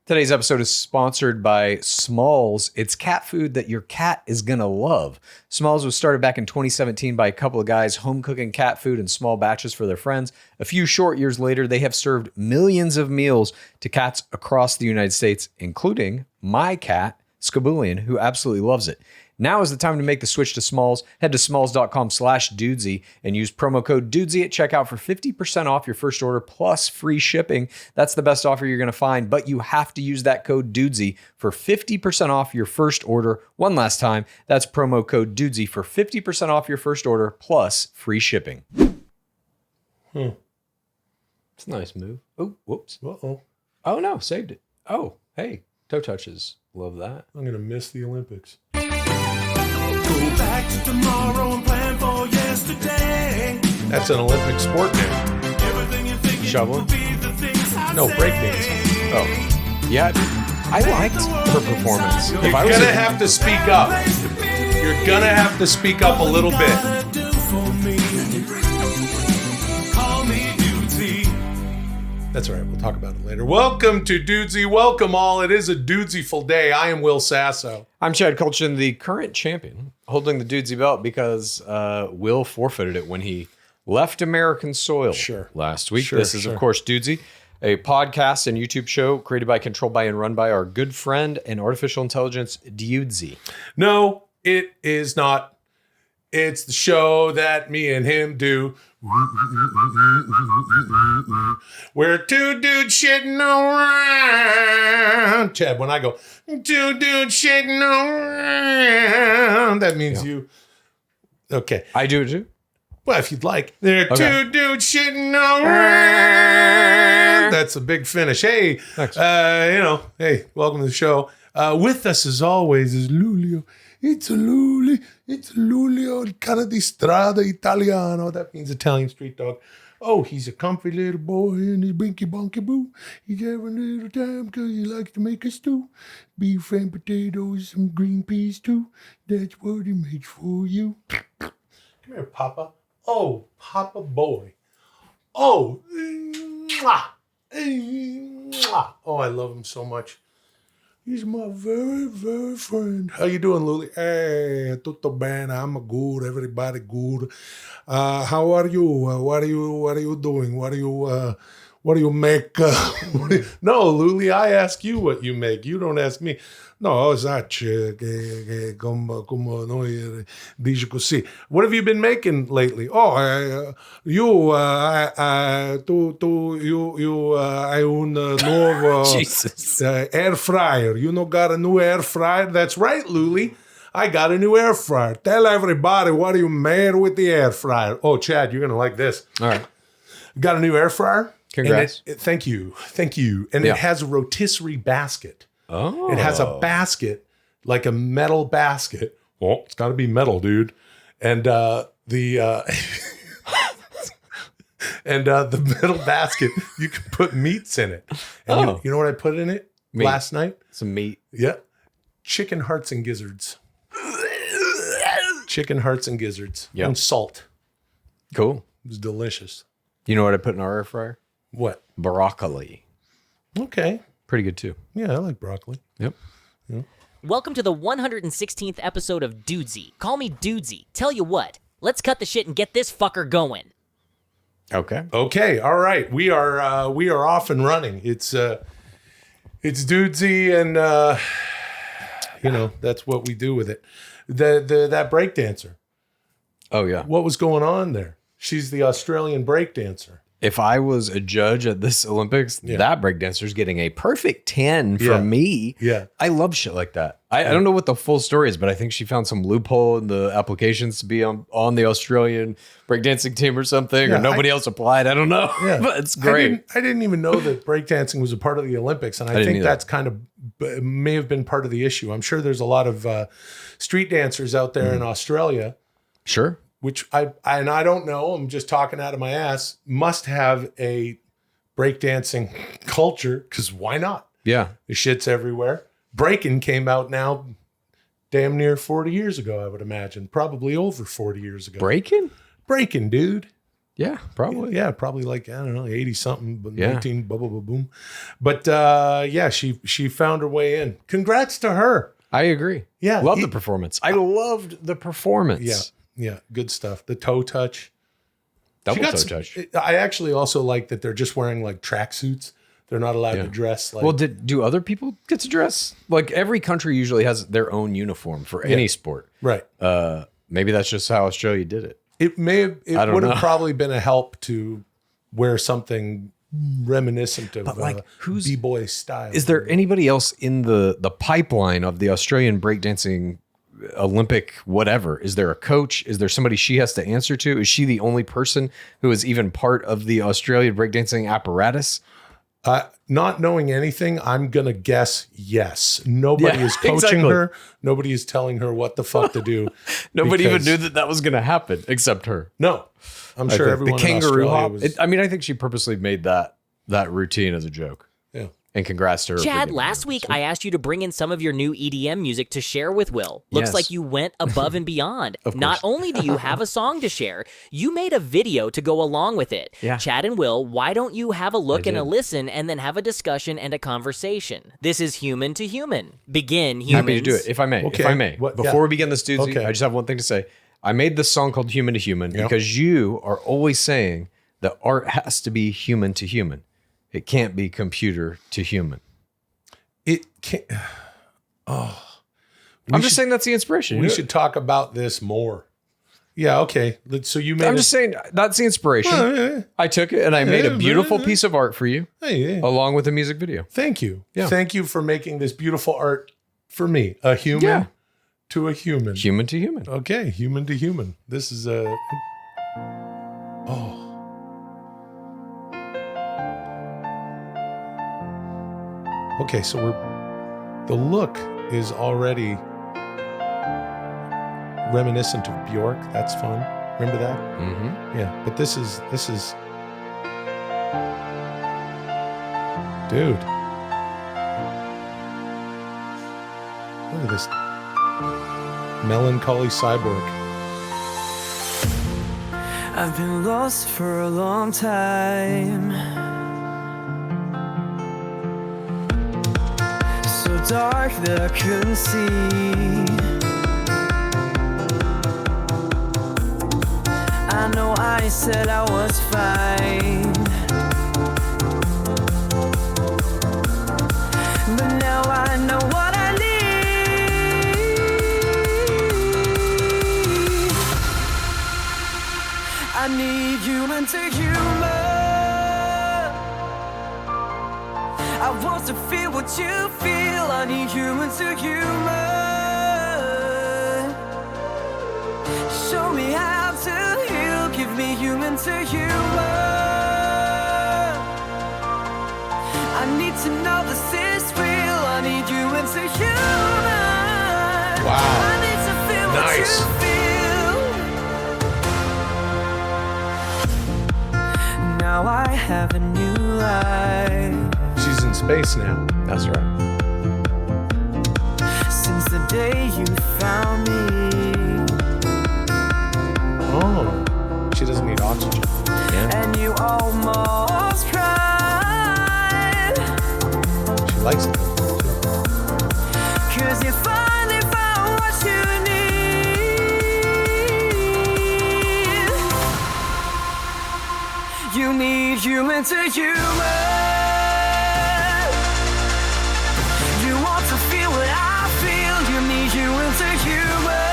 Today's episode is sponsored by Smalls. It's cat food that your cat is going to love. Smalls was started back in 2017 by a couple of guys home cooking cat food in small batches for their friends. A few short years later, they have served millions of meals to cats across the United States, including my cat, Skaboolian, who absolutely loves it. Now is the time to make the switch to Smalls. Head to smalls.com/Dudesy and use promo code Dudesy at checkout for 50% off your first order plus free shipping. That's the best offer you're going to find, but you have to use that code Dudesy for 50% off your first order. One last time, that's promo code Dudesy for 50% off your first order plus free shipping. It's a nice move. Oh, whoops. Uh-oh. Oh, no, saved it. Oh, hey, toe touches. Love that. I'm going to miss the Olympics. Go back to tomorrow and plan for yesterday. That's an Olympic sport name. Everything you think Shoveling? No, breakdancing. Oh, yeah. I liked her performance. You're going to have to speak up. You're going to have to speak up a little bit. That's all right. We'll talk about it later. Welcome to Dudesy. Welcome all. It is a Dudesy-ful day. I am Will Sasso. I'm Chad Kultgen, the current champion, holding the Dudesy belt because Will forfeited it when he left American soil last week. This is, of course, Dudesy, a podcast and YouTube show created by, controlled by, and run by our good friend and artificial intelligence, Dudesy. No, it is not. It's the show that me and him do. We're two dudes shitting around. Chad, when I go, two dudes shitting around, that means you. Okay. I do it too. Well, if you'd like. There are two dudes shitting around. That's a big finish. Hey, hey, welcome to the show. With us, as always, is Lulio. It's Lulio il cane di strada italiano. That means Italian street dog. Oh, he's a comfy little boy and he's binky bonky boo. He's having a little time because he likes to make a stew. Beef and potatoes, some green peas too. That's what he makes for you. Come here, Papa. Oh, Papa boy. Oh, mwah, mwah. Oh, I love him so much. He's my very, very friend. How you doing, Luli? Hey, tutto bene. I'm good. Everybody good. How are you? What are you doing? What do you make? No, Luli, I ask you what you make. You don't ask me. No, Sace, come noi dici così. What have you been making lately? Oh, you hai un nuovo Jesus. Air fryer. You know, got a new air fryer? That's right, Luli. I got a new air fryer. Tell everybody what you made with the air fryer. Oh, Chad, you're going to like this. All right. Got a new air fryer. Congrats. Thank you. And it has a rotisserie basket. Oh. It has a basket, like a metal basket. Well, it's got to be metal, dude. And the metal basket, you can put meats in it. And you know what I put in it last night? Some meat. Yeah. Chicken hearts and gizzards. Chicken hearts and gizzards. Yep. And salt. Cool. It was delicious. You know what I put in our air fryer? What? Broccoli. Okay. Pretty good too. Yeah, I like broccoli. Yep. Welcome to the 116th episode of Dudesy. Call me Dudesy. Tell you what, let's cut the shit and get this fucker going. Okay. Okay. All right. We are off and running. It's Dudesy, and that's what we do with it. That break dancer. Oh yeah. What was going on there? She's the Australian break dancer. If I was a judge at this Olympics, that breakdancer's getting a perfect 10 from me. Yeah. I love shit like that. I don't know what the full story is, but I think she found some loophole in the applications to be on the Australian breakdancing team or something, or nobody else applied. I don't know. Yeah. But it's great. I didn't even know that breakdancing was a part of the Olympics. And I think that's kind of may have been part of the issue. I'm sure there's a lot of street dancers out there in Australia. Sure. Which I don't know, I'm just talking out of my ass, must have a breakdancing culture, because why not? Yeah. The shit's everywhere. Breaking came out now damn near 40 years ago, I would imagine. Probably over 40 years ago. Breaking? Breaking, dude. Yeah, probably. Yeah, probably like, I don't know, 80 something, but Yeah. 19, boom. But yeah, she found her way in. Congrats to her. I agree. Yeah. Love the performance. I loved the performance. Yeah, good stuff. The toe touch. Double She got toe some- touch. I actually also like that they're just wearing like tracksuits. They're not allowed to dress like. Well, do other people get to dress? Like every country usually has their own uniform for any sport. right. Maybe that's just how Australia did it. It may have. It I don't would have know. probably been a help to wear something reminiscent of like, who's- b-boy style. Is there anybody else in the pipeline of the Australian breakdancing Olympic whatever? Is there a coach? Is there somebody she has to answer to? Is she the only person who is even part of the Australian breakdancing apparatus? Not knowing anything, I'm gonna guess yes. Nobody Yeah, is coaching exactly. her. Nobody is telling her what the fuck to do. Nobody even because- knew that was going to happen except her. No, I'm I sure think. everyone The kangaroo in Australia hop. was. I mean, I think she purposely made that routine as a joke. Yeah. And congrats to her. for Chad, getting last there. week I asked you to bring in some of your new EDM music to share with Will. Looks Yes. like you went above and beyond. Of Not course. only do you have a song to share, you made a video to go along with it. Yeah. Chad and Will, why don't you have a look and a did. listen and then have a discussion and a conversation? This is Human to Human. Begin, humans. Happy to do it if I may. Okay. If I may. What- Before yeah. we begin this, Dudesy, Okay. I just have one thing to say. I made this song called Human to Human because you are always saying that art has to be human to human. It can't be computer to human. It can't. I'm just saying that's the inspiration. We should talk about this more. Yeah. Okay. So you made. I'm just saying that's the inspiration. I took it and I made a beautiful piece of art for you Hey, along with a music video. thank you. Yeah. Thank you for making this beautiful art for me, a human Yeah. to a human. Human to human. Okay, human to human. This is a. Oh. Okay, so the look is already reminiscent of Bjork. That's fun. Remember that? Mm-hmm. Yeah, but this is dude. Look at this melancholy cyborg. I've been lost for a long time. So dark that I couldn't see. I know I said I was fine, but now I know what I need. I need human to human. I want to feel what you feel. I need human to human. Show me how to heal. Give me human to human. I need to know this is real. I need human to human. Wow. I need to feel Nice. what you feel. Now I have a new life. She's in space now. That's right. Since the day you found me, Oh, she doesn't need oxygen. and you almost cried, She likes it. 'cause you finally found what you need. You need human to human. You want to feel what I feel. You need human to human.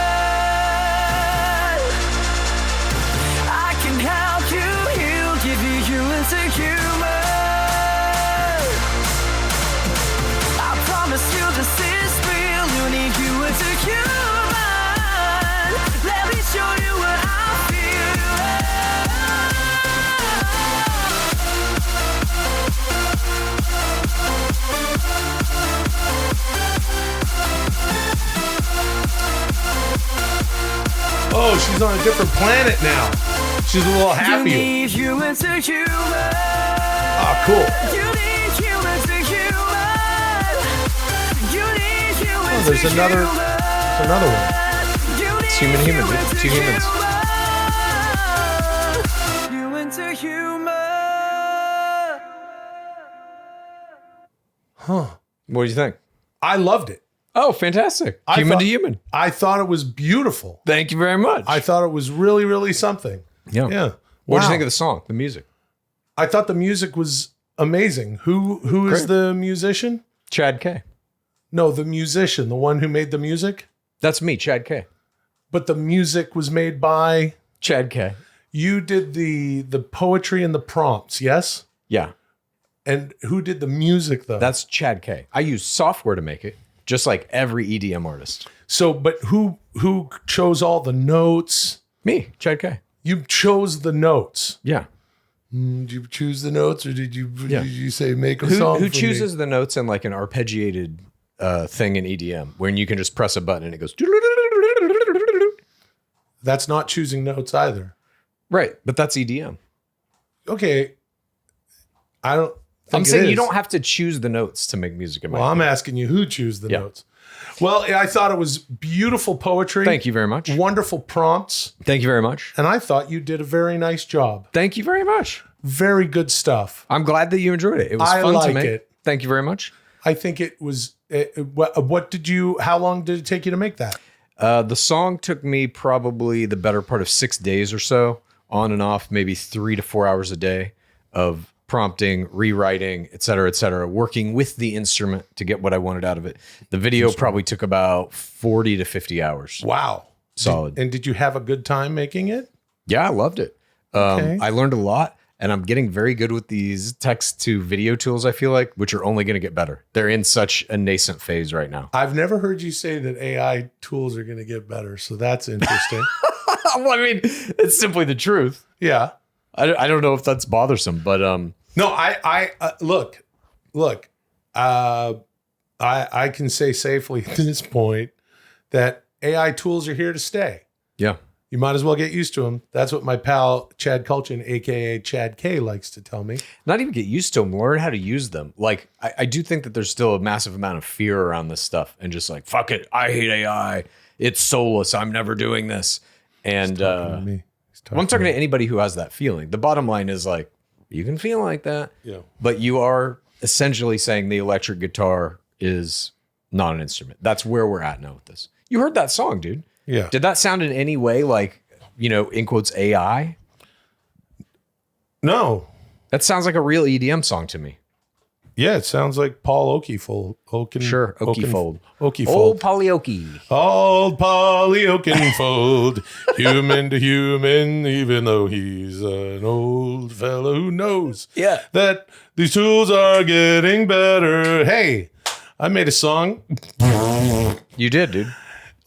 I can help you heal, give you human to human. I promise you this is real. You need human to human. Let me show you what I Oh, she's on a different planet now. She's a little You happier. need human to human. Oh, cool. You need human to human. You need human Oh, there's to another- human. there's another one. You need human, human, dude. to Two humans. human. What do you think? I loved it. Oh, fantastic. I Human thought- to human. I thought it was beautiful. Thank you very much. I thought it was really, really something. yeah. Yeah. What did you Wow. think of the song, the music? I thought the music was amazing. Who is Great. the musician? Chad K. No, the musician, the one who made the music. That's me, Chad K. But the music was made by Chad K. you. Did the poetry and the prompts, yes? Yeah. And who did the music though? That's Chad K. I use software to make it, just like every EDM artist. So, but who chose all the notes? Me, Chad K. You chose the notes. Yeah. Did you choose the notes, or did you Yeah. did you say make a Who song? for me? chooses the notes in like an arpeggiated thing in EDM, when you can just press a button and it goes. That's not choosing notes either. Right, but that's EDM. Okay, I don't. Think I'm it saying you is. don't have to choose the notes to make music. In my Well, I'm opinion. asking you who choose the Yeah. notes. Well, I thought it was beautiful poetry. Thank you very much. Wonderful prompts, Thank you very much. and I thought you did a very nice job. Thank you very much. Very good stuff. I'm glad that you enjoyed it. It was I fun to like make. it. Thank you very much. I think it was. What did you? How long did it take you to make that? The song took me probably the better part of 6 days or so, on and off, maybe 3 to 4 hours a day of prompting, rewriting, et cetera, working with the instrument to get what I wanted out of it. The video probably took about 40 to 50 hours. Wow, Solid. And did you have a good time making it? Yeah, I loved it. Okay. I learned a lot, and I'm getting very good with these text to video tools, I feel like, which are only going to get better. They're in such a nascent phase right now. I've never heard you say that AI tools are going to get better, so that's interesting. Well, I mean, it's simply the truth. Yeah. I don't know if that's bothersome, but No, I look. I can say safely at this point that AI tools are here to stay. yeah. You might as well get used to them. That's what my pal Chad Kultgen, aka Chad K, likes to tell me. Not even get used to them, learn how to use them. Like, I do think that there's still a massive amount of fear around this stuff, and just like, fuck it, I hate AI. It's soulless. I'm never doing this. And Me. I'm talking to anybody who has that feeling. The bottom line is like, you can feel like that, Yeah. but you are essentially saying the electric guitar is not an instrument. That's where we're at now with this. You heard that song, dude. Yeah. Did that sound in any way like, in quotes, AI? No. That sounds like a real EDM song to me. Yeah, it sounds like Paul Oakenfold. Sure, Oakenfold. Oakenfold. Old Polyokie. Old Polly Oakenfold, human to human, even though he's an old fellow who knows Yeah. that these tools are getting better. Hey, I made a song. You did, dude.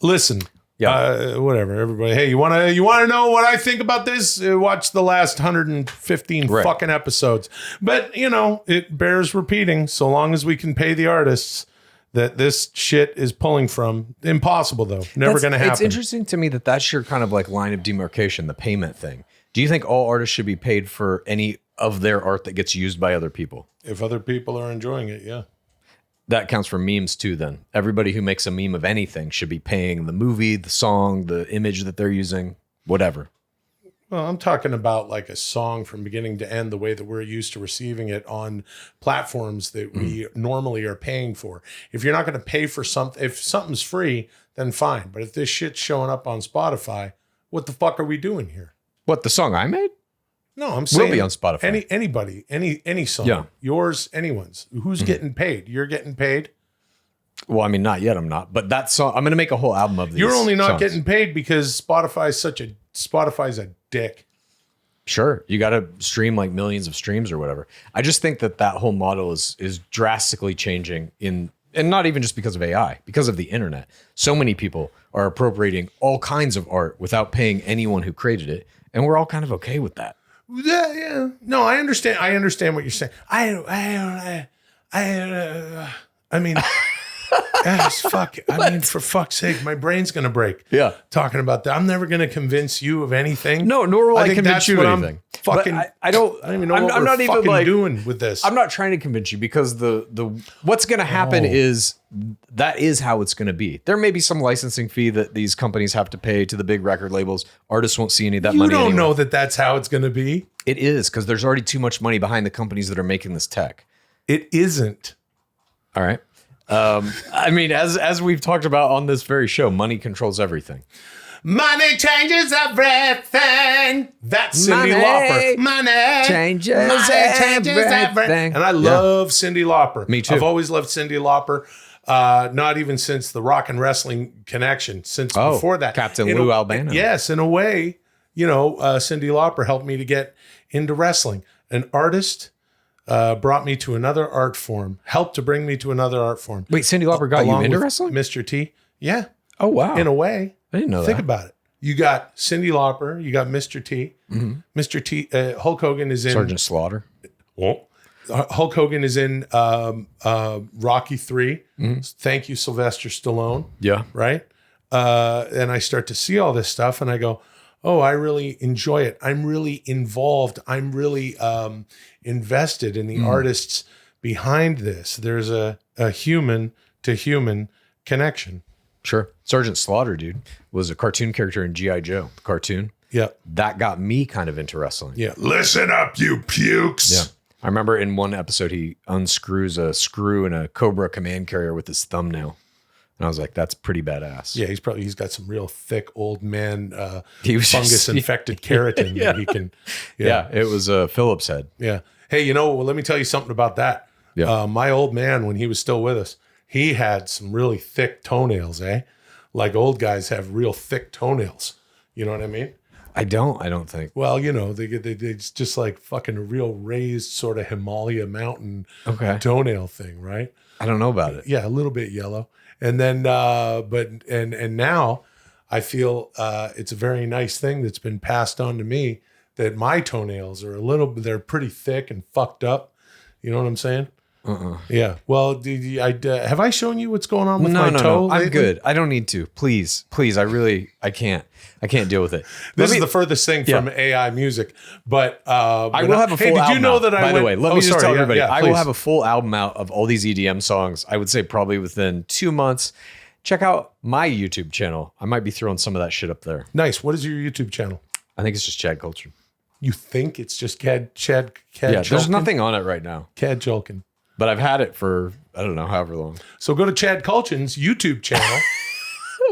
Listen. Yeah. Whatever, everybody. Hey, you wanna know what I think about this? Watch the last 115 Right. fucking episodes. But it bears repeating. So long as we can pay the artists that this shit is pulling from. Impossible though. Never gonna happen. It's interesting to me that that's your kind of like line of demarcation, the payment thing. Do you think all artists should be paid for any of their art that gets used by other people? If other people are enjoying it, yeah. That counts for memes too, then. Everybody who makes a meme of anything should be paying the movie, the song, the image that they're using, whatever. Well, I'm talking about like a song from beginning to end, the way that we're used to receiving it on platforms that we normally are paying for. If you're not going to pay for something, if something's free, then fine. But if this shit's showing up on Spotify, what the fuck are we doing here? What, the song I made? No, I'm saying be on Spotify. Anybody, any song, Yeah. yours, anyone's. Who's getting paid? You're getting paid. Well, I mean, not yet, I'm not. But that song, I'm going to make a whole album of these. You're only not songs. getting paid because Spotify's a dick. Sure, you got to stream like millions of streams or whatever. I just think that whole model is drastically changing and not even just because of AI, because of the internet. So many people are appropriating all kinds of art without paying anyone who created it, and we're all kind of okay with that. Yeah. No, I understand. I understand what you're saying. I mean, fuck. I mean, for fuck's sake, my brain's gonna break. Yeah. Talking about that, I'm never gonna convince you of anything. No, nor will I think convince that's you what of I'm anything. Fucking. But I don't even know I'm, what I'm we're not even fucking like doing with this. I'm not trying to convince you because the what's going to happen is that is how it's going to be. There may be some licensing fee that these companies have to pay to the big record labels. Artists won't see any of that You money. don't anyway. know that that's how it's gonna be. It is because there's already too much money behind the companies that are making this tech. It isn't. All right. I mean, as we've talked about on this very show, money controls everything. Money changes everything. That's Cyndi Money Lauper. Money changes And everything. I love Cyndi Lauper. Me too. I've always loved Cyndi Lauper. Not even since the Rock and Wrestling connection. Since before that, Captain Lou Albano. Yes, in a way, Cyndi Lauper helped me to get into wrestling. An artist brought me to another art form. Helped to bring me to another art form. Wait, Cyndi Lauper got you Along into with wrestling? Mr. T. Yeah. Oh, wow. In a way. I didn't know Think that. about it. You got Cyndi Lauper. You got Mr. T. Mr. T. Hulk Hogan is in Sergeant Slaughter. Well, Hulk Hogan is in Rocky 3. Thank you, Sylvester Stallone. Yeah. Right? And I start to see all this stuff and I go, oh, I really enjoy it. I'm really involved. I'm really invested in the artists behind this. There's a human to human connection. Sure. Sergeant Slaughter, dude, was a cartoon character in G.I. Joe, the cartoon. Yeah. That got me kind of into wrestling. Yeah. Listen up, you pukes. Yeah. I remember in one episode, he unscrews a screw in a Cobra command carrier with his thumbnail. And I was like, that's pretty badass. Yeah, he's got some real thick old man He was fungus just- infected keratin that he can. Yeah. It was a Phillips head. Yeah. Hey, let me tell you something about that. Yeah. My old man, when he was still with us, he had some really thick toenails, eh? Like old guys have real thick toenails. You know what I mean? I don't think. Well, it's just like fucking a real raised sort of Himalaya mountain toenail thing, right? I don't know about it. Yeah, a little bit yellow. And then, and now I feel it's a very nice thing that's been passed on to me that my toenails are they're pretty thick and fucked up. You know what I'm saying? Yeah. Well, have I shown you what's going on with my toe? No. I'm lately? good. I don't need to. Please. I can't deal with it. This is the furthest thing from AI music, but I will have a full album. Did you know that by the way, let me just tell everybody, I will please. have a full album out of all these EDM songs. I would say probably within 2 months. Check out my YouTube channel. I might be throwing some of that shit up there. Nice. What is your YouTube channel? I think it's just Chad Culture. You think it's just Chad Yeah, there's Julkin? nothing on it right now, Chad Julkin. but I've had it for, I don't know, however long. So go to Chad Culchin's YouTube channel.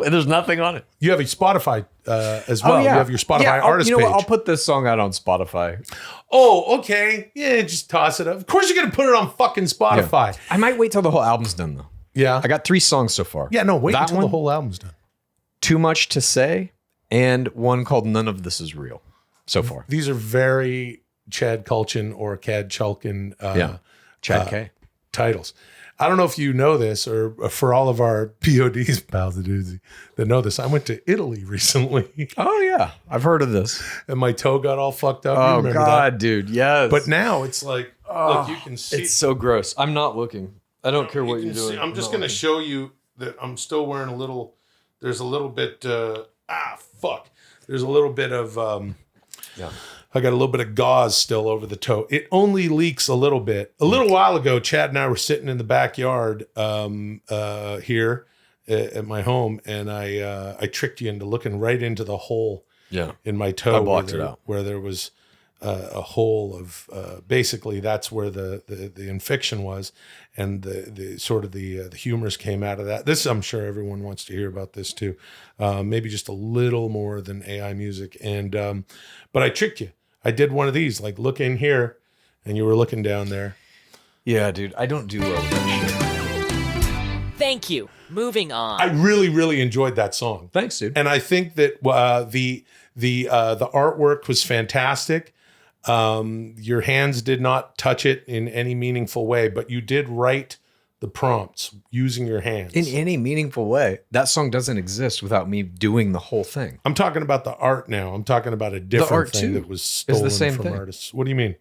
There's nothing on it. You have a Spotify as well. You have your Spotify artist You know page. what? I'll put this song out on Spotify. Oh, okay. Yeah, just toss it up. Of course you're going to put it on fucking Spotify. I might wait till the whole album's done, though. Yeah. I got 3 songs so far. Yeah, no, wait That until one, the whole album's done. Too Much to Say, and one called None of This Is Real so far. These are very Chad Culchin or Chad Chulkin Chad K. titles. I don't know if you know this, or for all of our PODs, pals of Dudesy, that know this. I went to Italy recently, Oh, yeah. I've heard of this. and my toe got all fucked up. You Oh, remember God, that? dude. Yes. But now it's like, look, you can see. it's so gross. I'm not looking. I don't care what You you're can see- doing. I'm just going to show you that I'm still wearing a little. There's a little bit. There's a little bit of. I got a little bit of gauze still over the toe. It only leaks a little bit. A little while ago, Chad and I were sitting in the backyard here at my home, and I tricked you into looking right into the hole Yeah. in my toe. I blocked it out. Where there was a hole of basically that's where the infection was, and the sort of the humors came out of that. This, I'm sure everyone wants to hear about this too. Maybe just a little more than AI music, and but I tricked you. I did one of these, like look in here, and you were looking down there. Yeah, dude. I don't do well with that shit. Thank you. Moving on. I really, really enjoyed that song. Thanks, dude. And I think that the artwork was fantastic. Your hands did not touch it in any meaningful way, but you did write the prompts using your hands. In any meaningful way. That song doesn't exist without me doing the whole thing. I'm talking about the art now. I'm talking about a different art, thing too, that was is the stolen same from thing. artists. What do you mean?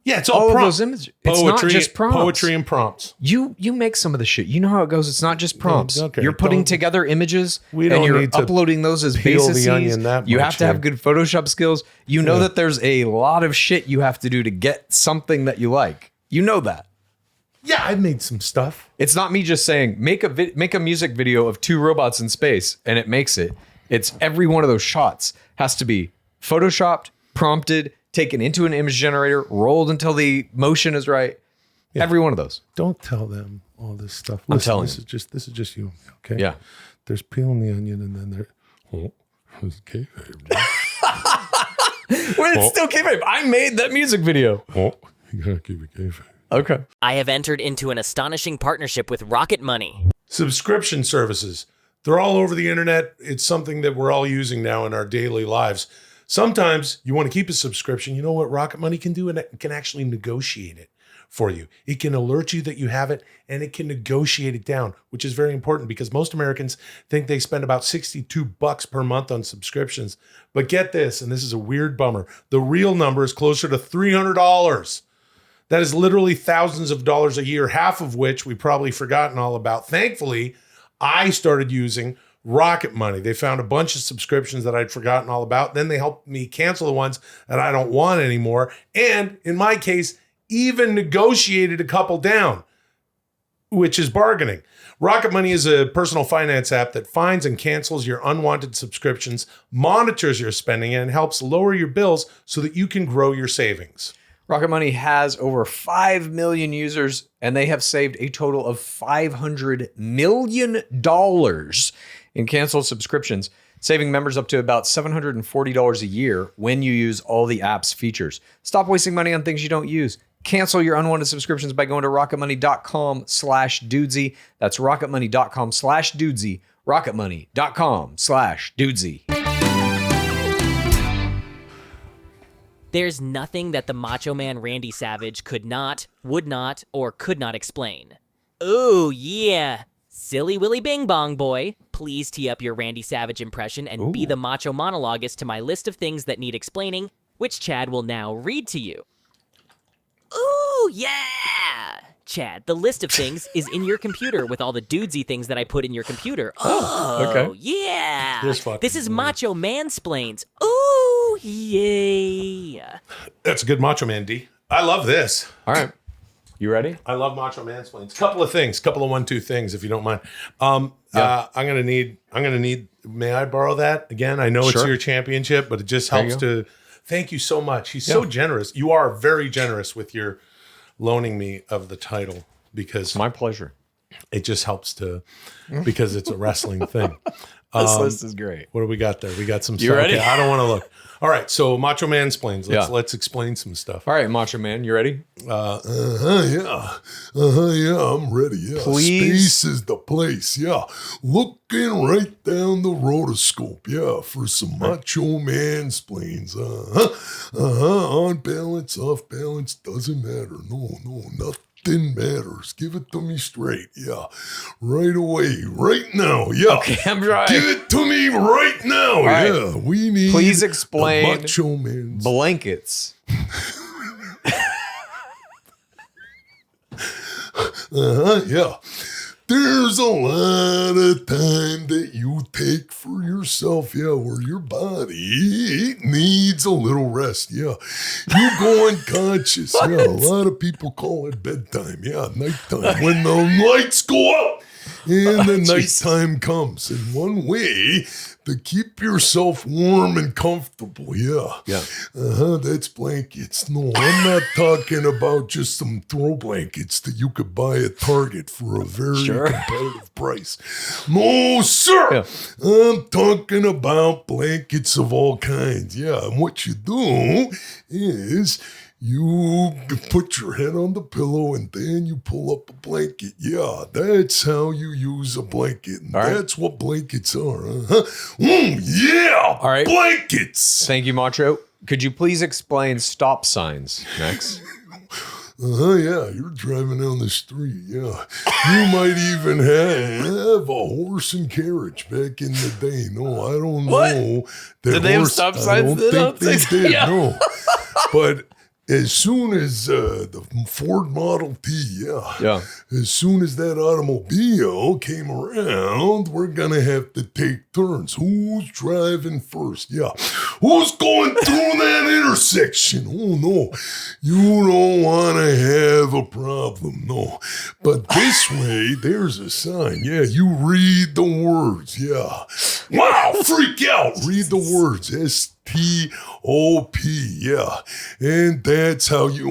Yeah, it's all, All of prompts. those images. It's not just prompts. Poetry and prompts. You make some of the shit. You know how it goes. It's not just prompts. Okay, You're putting don't- together images We and don't you're need to uploading those as peel the bases. onion that You much have to have here. good Photoshop skills. You know that there's a lot of shit you have to do to get something that you like. You know that. Yeah, I made some stuff. It's not me just saying make a music video of 2 robots in space and it makes it. It's every one of those shots has to be photoshopped, prompted, taken into an image generator, rolled until the motion is right. Yeah. Every one of those. Don't tell them all this stuff. I'm telling this you. This is just you, okay? Yeah. There's peeling the onion, and then it's kayfabe. Well, it's still kayfabe. I made that music video. You gotta keep it kayfabe. Okay. I have entered into an astonishing partnership with Rocket Money. Subscription services. They're all over the internet. It's something that we're all using now in our daily lives. Sometimes you want to keep a subscription. You know what Rocket Money can do? And it can actually negotiate it for you. It can alert you that you have it, and it can negotiate it down, which is very important because most Americans think they spend about $62 per month on subscriptions. But get this, and this is a weird bummer. The real number is closer to $300. That is literally thousands of dollars a year, half of which we've probably forgotten all about. Thankfully, I started using Rocket Money. They found a bunch of subscriptions that I'd forgotten all about. Then they helped me cancel the ones that I don't want anymore. And in my case, even negotiated a couple down, which is bargaining. Rocket Money is a personal finance app that finds and cancels your unwanted subscriptions, monitors your spending, and helps lower your bills so that you can grow your savings. Rocket Money has over 5 million users, and they have saved a total of $500 million in canceled subscriptions, saving members up to about $740 a year when you use all the app's features. Stop wasting money on things you don't use. Cancel your unwanted subscriptions by going to rocketmoney.com/dudesy. That's rocketmoney.com/dudesy. rocketmoney.com/dudesy. There's nothing that the Macho Man Randy Savage could not, would not, or could not explain. Oh, yeah. Silly Willy Bing Bong Boy, please tee up your Randy Savage impression and be the macho monologuist to my list of things that need explaining, which Chad will now read to you. Ooh, yeah! Chad, the list of things is in your computer with all the dudesy things that I put in your computer. Oh, okay. Yeah! This is Macho Mansplains. Ooh, yeah! That's a good Macho Man, D. I love this. All right. You ready? I love Macho Mansplains. Couple of 1-2 things, if you don't mind. I'm gonna need. May I borrow that again? I know it's Sure. your championship, but it just helps to. Thank you so much. He's so generous. You are very generous with your loaning me of the title because My pleasure. it just helps to because it's a wrestling thing. This list is great. What do we got there? We got some You stuff. ready? Okay, I don't want to look. All right, so Macho Mansplains. Yeah. Let's explain some stuff. All right, Macho Man, you ready? Yeah, I'm ready. Yeah, Please. Space is the place. Yeah, looking right down the rotoscope. Yeah, for some Macho Mansplains. On balance, off balance, doesn't matter. No, nothing matters. Give it to me straight. Yeah, right away, right now. Yeah, Okay, I'm trying. give it to me right now. right. Yeah, we need. Please the explain Macho Man. Blankets. Yeah. There's a lot of time that you take for yourself, yeah, where your body needs a little rest, yeah. You go unconscious, yeah. A lot of people call it bedtime, yeah, nighttime, when the lights go out and the nighttime comes. And one way to keep yourself warm and comfortable, yeah. That's blankets. No, I'm not talking about just some throw blankets that you could buy at Target for a very competitive price. No, sir. Yeah. I'm talking about blankets of all kinds. Yeah, and what you do is you put your head on the pillow and then you pull up a blanket. Yeah, that's how you use a blanket. And All right. that's what blankets are. Yeah, All right. blankets. Thank you, Macho. Could you please explain stop signs next? Yeah, you're driving down the street. Yeah, you might even have a horse and carriage back in the day. No, I don't know. That Did they have horse- stop I signs don't then? think they did. Yeah. No, but as soon as the Ford Model T, Yeah. as soon as that automobile came around, we're gonna have to take turns. Who's driving first? Yeah. Who's going through that intersection? Oh, no. You don't want to have a problem. No. But this way, there's a sign. Yeah, you read the words. Yeah. Wow, freak out. Read the words. STOP. Yeah. And that's how you,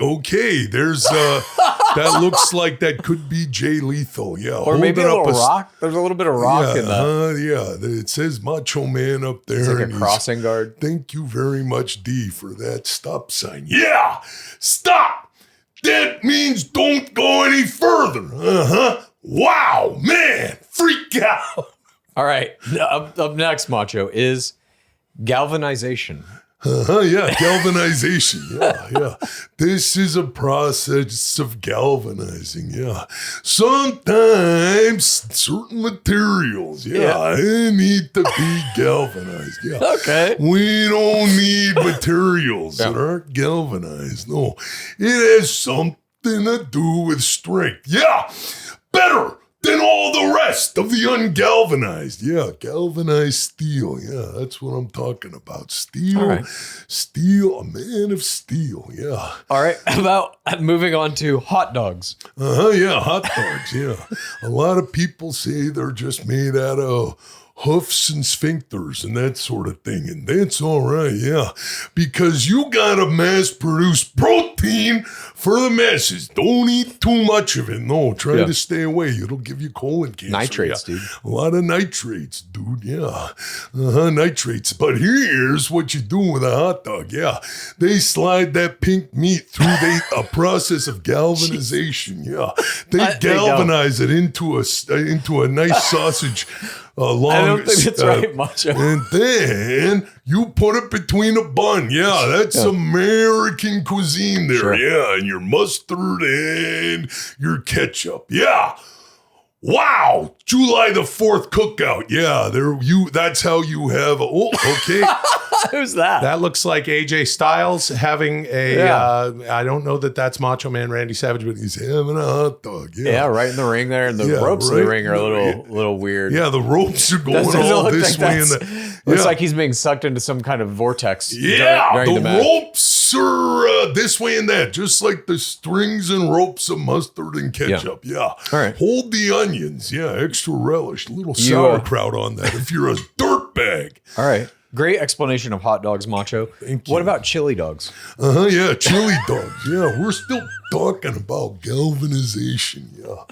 okay, there's, that looks like that could be Jay Lethal. Yeah. Or maybe a little rock. There's a little bit of rock in that. Yeah. It says Macho Man up there. It's like a crossing guard. Thank you very much, D, for that stop sign. Yeah. Stop. That means don't go any further. Wow, man. Freak out. All right. Up next, Macho, is galvanization. Yeah, galvanization. Yeah. This is a process of galvanizing. Yeah. Sometimes certain materials, they need to be galvanized. Yeah. Okay. We don't need materials that aren't galvanized. No. It has something to do with strength. Yeah. Better than all the rest of the ungalvanized. Yeah, galvanized steel. Yeah, that's what I'm talking about. Steel, right. Steel, a man of steel. Yeah. All right. About moving on to hot dogs. Yeah, hot dogs. Yeah. A lot of people say they're just made out of hoofs and sphincters and that sort of thing. And that's all right, yeah. Because you gotta mass produce protein for the masses. Don't eat too much of it. No, try to stay away. It'll give you colon cancer. Nitrates, dude. A lot of nitrates, dude, yeah. Nitrates. But here's what you do with a hot dog, yeah. They slide that pink meat through a process of galvanization, yeah. They galvanize it into a nice sausage. Long, I don't think that's right, Macho. And then you put it between a bun. Yeah, that's American cuisine there. Sure. Yeah, and your mustard and your ketchup. Yeah. Wow, July the 4th cookout. Yeah, that's how you have okay. Who's that? That looks like AJ Styles having I don't know that that's Macho Man Randy Savage, but he's having a hot dog. Yeah, right in the ring there, and the ropes in the ring are a little weird. Yeah, the ropes are going all this way. Looks like he's being sucked into some kind of vortex. Yeah, the ropes are this way and that, just like the strings and ropes of mustard and ketchup. Yeah. All right. Hold the onions. Yeah, extra relish. A little sauerkraut on that if you're a dirtbag. All right. Great explanation of hot dogs, Macho. Thank you. What about chili dogs? Yeah, chili dogs. Yeah, we're still talking about galvanization. Yeah.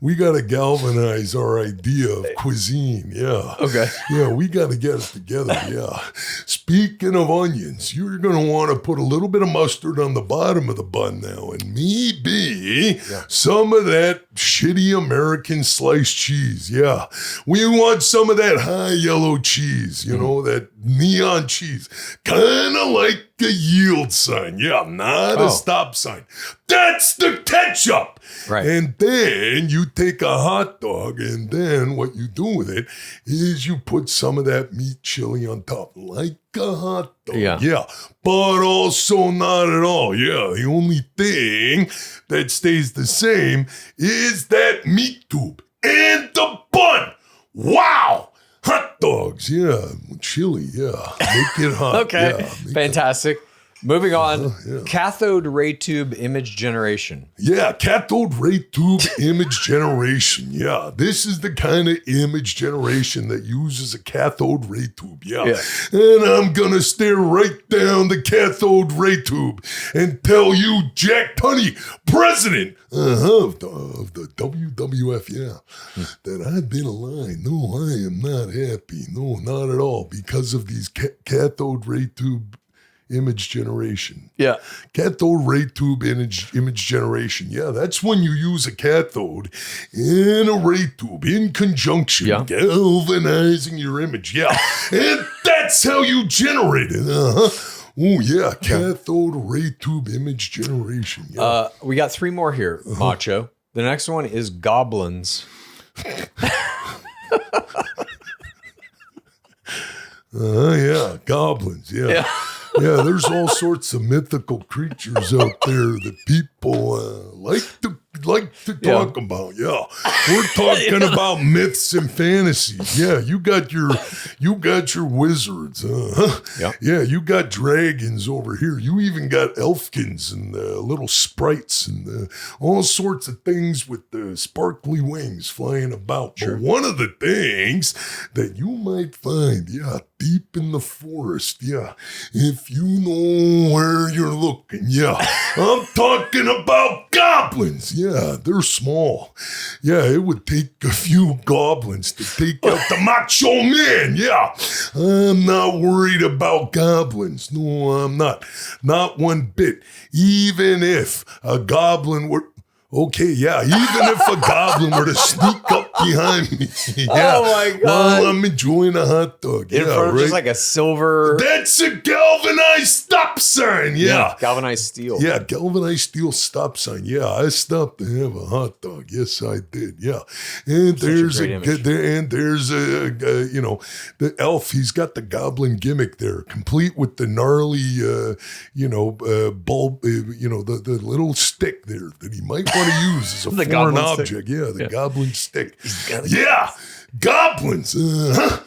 We got to galvanize our idea of cuisine. Yeah. Okay. Yeah, we got to get it together. Yeah. Speaking of onions, you're going to want to put a little bit of mustard on the bottom of the bun now, and maybe some of that shitty American sliced cheese. Yeah. We want some of that high yellow cheese, that neon cheese. Kind of like a yield sign. Yeah, not a stop sign. That's the ketchup. Right. And then you take a hot dog, and then what you do with it is you put some of that meat chili on top, like a hot dog. Yeah. But also not at all. Yeah. The only thing that stays the same is that meat tube and the bun. Wow. Hot dogs, chili, make it hot. Okay, fantastic. Moving on, cathode ray tube image generation. Yeah, cathode ray tube image generation. Yeah, this is the kind of image generation that uses a cathode ray tube. Yeah. And I'm going to stare right down the cathode ray tube and tell you, Jack Tunney, president of the WWF, that I've been aligned. No, I am not happy. No, not at all, because of these cathode ray tube image generation. Yeah. Cathode ray tube image generation. Yeah, that's when you use a cathode and a ray tube in conjunction, galvanizing your image. Yeah. And that's how you generate it. Oh, yeah. Cathode ray tube image generation. Yeah. We got 3 more here, Macho. The next one is goblins. Goblins. Yeah. Yeah, there's all sorts of mythical creatures out there that people like like to talk about. Yeah, we're talking about myths and fantasies. Yeah, you got your wizards. Yeah, you got dragons over here. You even got elfkins and little sprites and all sorts of things with the sparkly wings flying about. Sure. But one of the things that you might find, deep in the forest, if you know where you're looking, I'm talking about goblins. Yeah, they're small. Yeah, it would take a few goblins to take out the Macho Man. Yeah, I'm not worried about goblins. No, I'm not. Not one bit. Even if a goblin were... Okay, even if a goblin were to sneak up behind me, oh my God, while I'm enjoying a hot dog, in front of just like a silver. That's a galvanized stop sign. Galvanized steel. Yeah, galvanized steel stop sign. Yeah, I stopped to have a hot dog. Yes, I did. Yeah, and there's the elf. He's got the goblin gimmick there, complete with the gnarly, bulb. The little stick there that he might want to use as a foreign object. Stick. Yeah, the goblin stick. Goblins.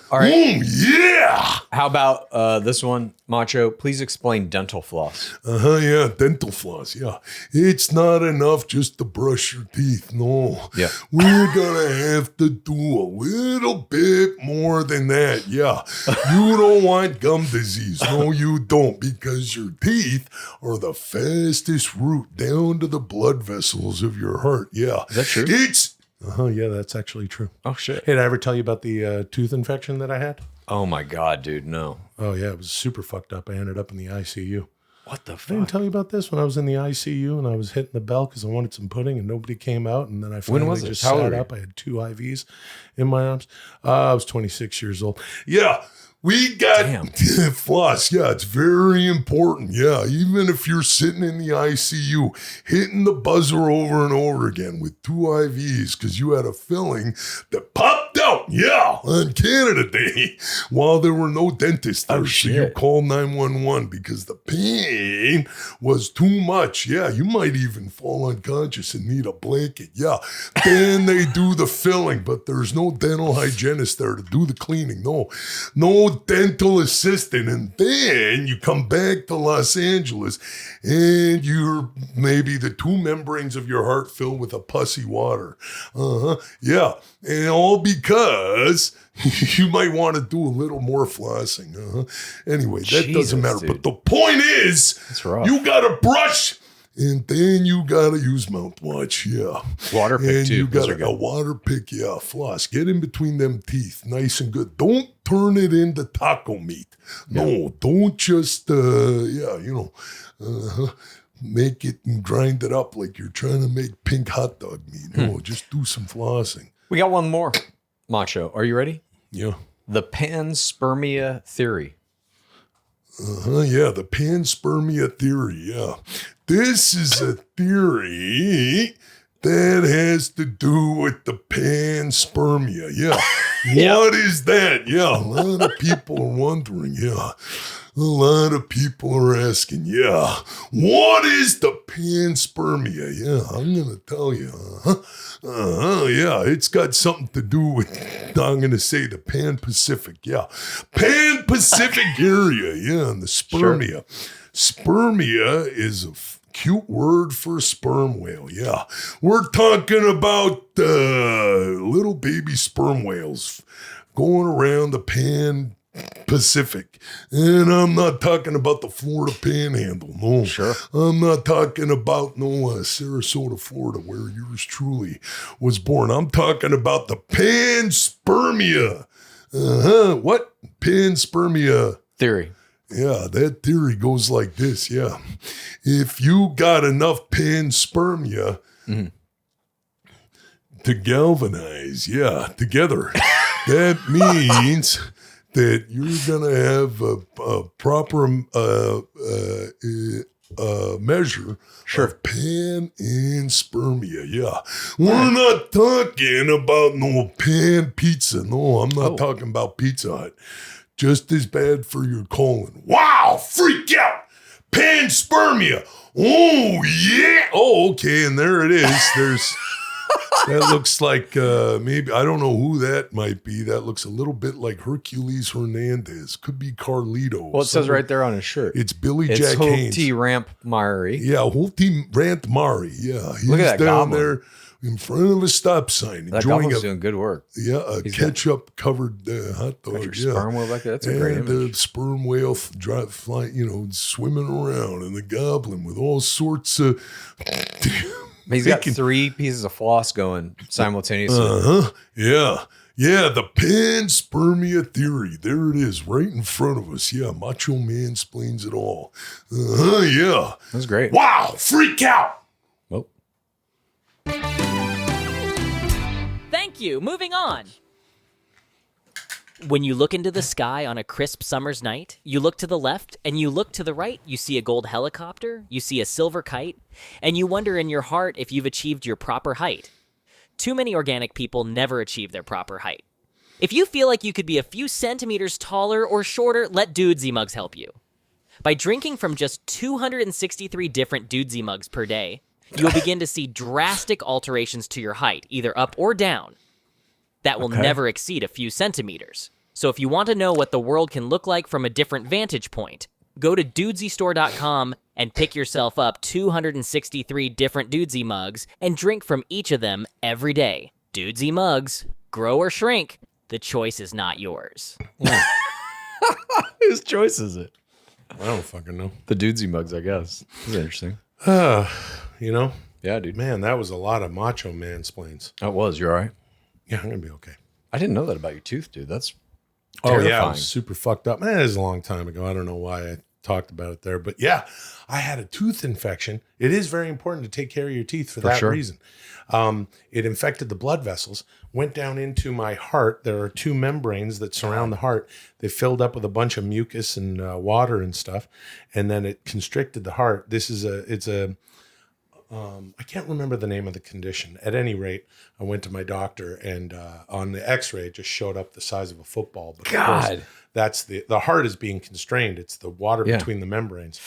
All right. Yeah. How about this one, Macho? Please explain dental floss. Dental floss. Yeah. It's not enough just to brush your teeth. No. Yeah. We're going to have to do a little bit more than that. Yeah. You don't want gum disease. No, you don't, because your teeth are the fastest route down to the blood vessels of your heart. Yeah. Is that true? Yeah, that's actually true. Oh, shit. Hey, did I ever tell you about the tooth infection that I had? Oh, my God, dude, no. Oh, yeah, it was super fucked up. I ended up in the ICU. What the fuck? I didn't tell you about this when I was in the ICU and I was hitting the bell because I wanted some pudding and nobody came out. And then I finally just sat up. I had 2 IVs in my arms. I was 26 years old. Yeah. We got floss. Yeah, it's very important. Yeah, even if you're sitting in the ICU, hitting the buzzer over and over again with 2 IVs because you had a filling that popped out. Yeah, on Canada Day while there were no dentists there. So you call 911 because the pain was too much. Yeah, you might even fall unconscious and need a blanket. Yeah, then they do the filling, but there's no dental hygienist there to do the cleaning. No dental assistant, and then you come back to Los Angeles and you're maybe the 2 membranes of your heart filled with a pussy water. Yeah, and all because you might want to do a little more flossing. Anyway, that doesn't matter. Dude. But the point is, you got to brush. And then you gotta use mouthwash, Water pick and too. You got a water pick, floss. Get in between them teeth, nice and good. Don't turn it into taco meat. No, don't just make it and grind it up like you're trying to make pink hot dog meat. No, just do some flossing. We got one more, Macho. Are you ready? Yeah. The panspermia theory. The panspermia theory. Yeah. This is a theory that has to do with the panspermia. Yeah. What is that? Yeah. A lot of people are wondering. Yeah. A lot of people are asking. Yeah. What is the panspermia? Yeah. I'm going to tell you. Yeah. It's got something to do with, I'm going to say, the Pan-Pacific. Yeah. Pan-Pacific area. Yeah. And the spermia. Sure. Spermia is a cute word for sperm whale. Yeah. We're talking about little baby sperm whales going around the Pan-Pacific. And I'm not talking about the Florida Panhandle. No. Sure. I'm not talking about Sarasota, Florida, where yours truly was born. I'm talking about the panspermia. What? Panspermia theory. Yeah, that theory goes like this. Yeah. If you got enough panspermia to galvanize, together, that means that you're going to have a proper measure of panspermia. Yeah. We're not talking about no pan pizza. No, I'm not talking about Pizza Hut. Just as bad for your colon. Wow, freak out. panspermia. Oh, yeah. Oh, okay. And there it is. There's, that looks like maybe, I don't know who that might be. That looks a little bit like Hercules Hernandez. Could be Carlito. Well, it says right there on his shirt. It's Billy It's Jack Haynes. Hulti Ramp Mari. Yeah, Hulti Rant Mari. Yeah, he's Look at that down goblin. there in front of a stop sign That enjoying goblin's a doing good work. a ketchup covered hot dog. Got your sperm whale back there. That's a great and image. the sperm whale flying, swimming around, and the goblin with all sorts of. He's got 3 pieces of floss going simultaneously. Yeah. Yeah, the panspermia theory. There it is, right in front of us. Yeah, Macho Man explains it all. Yeah. That was great. Wow, freak out. Oh. Thank you. Moving on. When you look into the sky on a crisp summer's night, you look to the left and you look to the right, you see a gold helicopter, you see a silver kite, and you wonder in your heart if you've achieved your proper height. Too many organic people never achieve their proper height. If you feel like you could be a few centimeters taller or shorter, let Dudesy mugs help you. By drinking from just 263 different Dudesy mugs per day, you will begin to see drastic alterations to your height, either up or down. That will never exceed a few centimeters. So if you want to know what the world can look like from a different vantage point, go to dudesystore.com and pick yourself up 263 different Dudesy mugs and drink from each of them every day. Dudesy mugs, grow or shrink, the choice is not yours. Whose choice is it? I don't fucking know. The Dudesy mugs, I guess. This is interesting. You know? Yeah, dude. Man, that was a lot of Macho Mansplains. That was. You're all right. Yeah, I'm going to be okay. I didn't know that about your tooth, dude. That's Oh, yeah, I terrifying. was super fucked up. Man, it was a long time ago. I don't know why I talked about it there. But yeah, I had a tooth infection. It is very important to take care of your teeth for that sure. reason. It infected the blood vessels, went down into my heart. There are 2 membranes that surround the heart. They filled up with a bunch of mucus and water and stuff. And then it constricted the heart. I can't remember the name of the condition. At any rate, I went to my doctor, and on the X-ray, it just showed up the size of a football. But of course, God. that's the heart is being constrained. It's the water Yeah. between the membranes.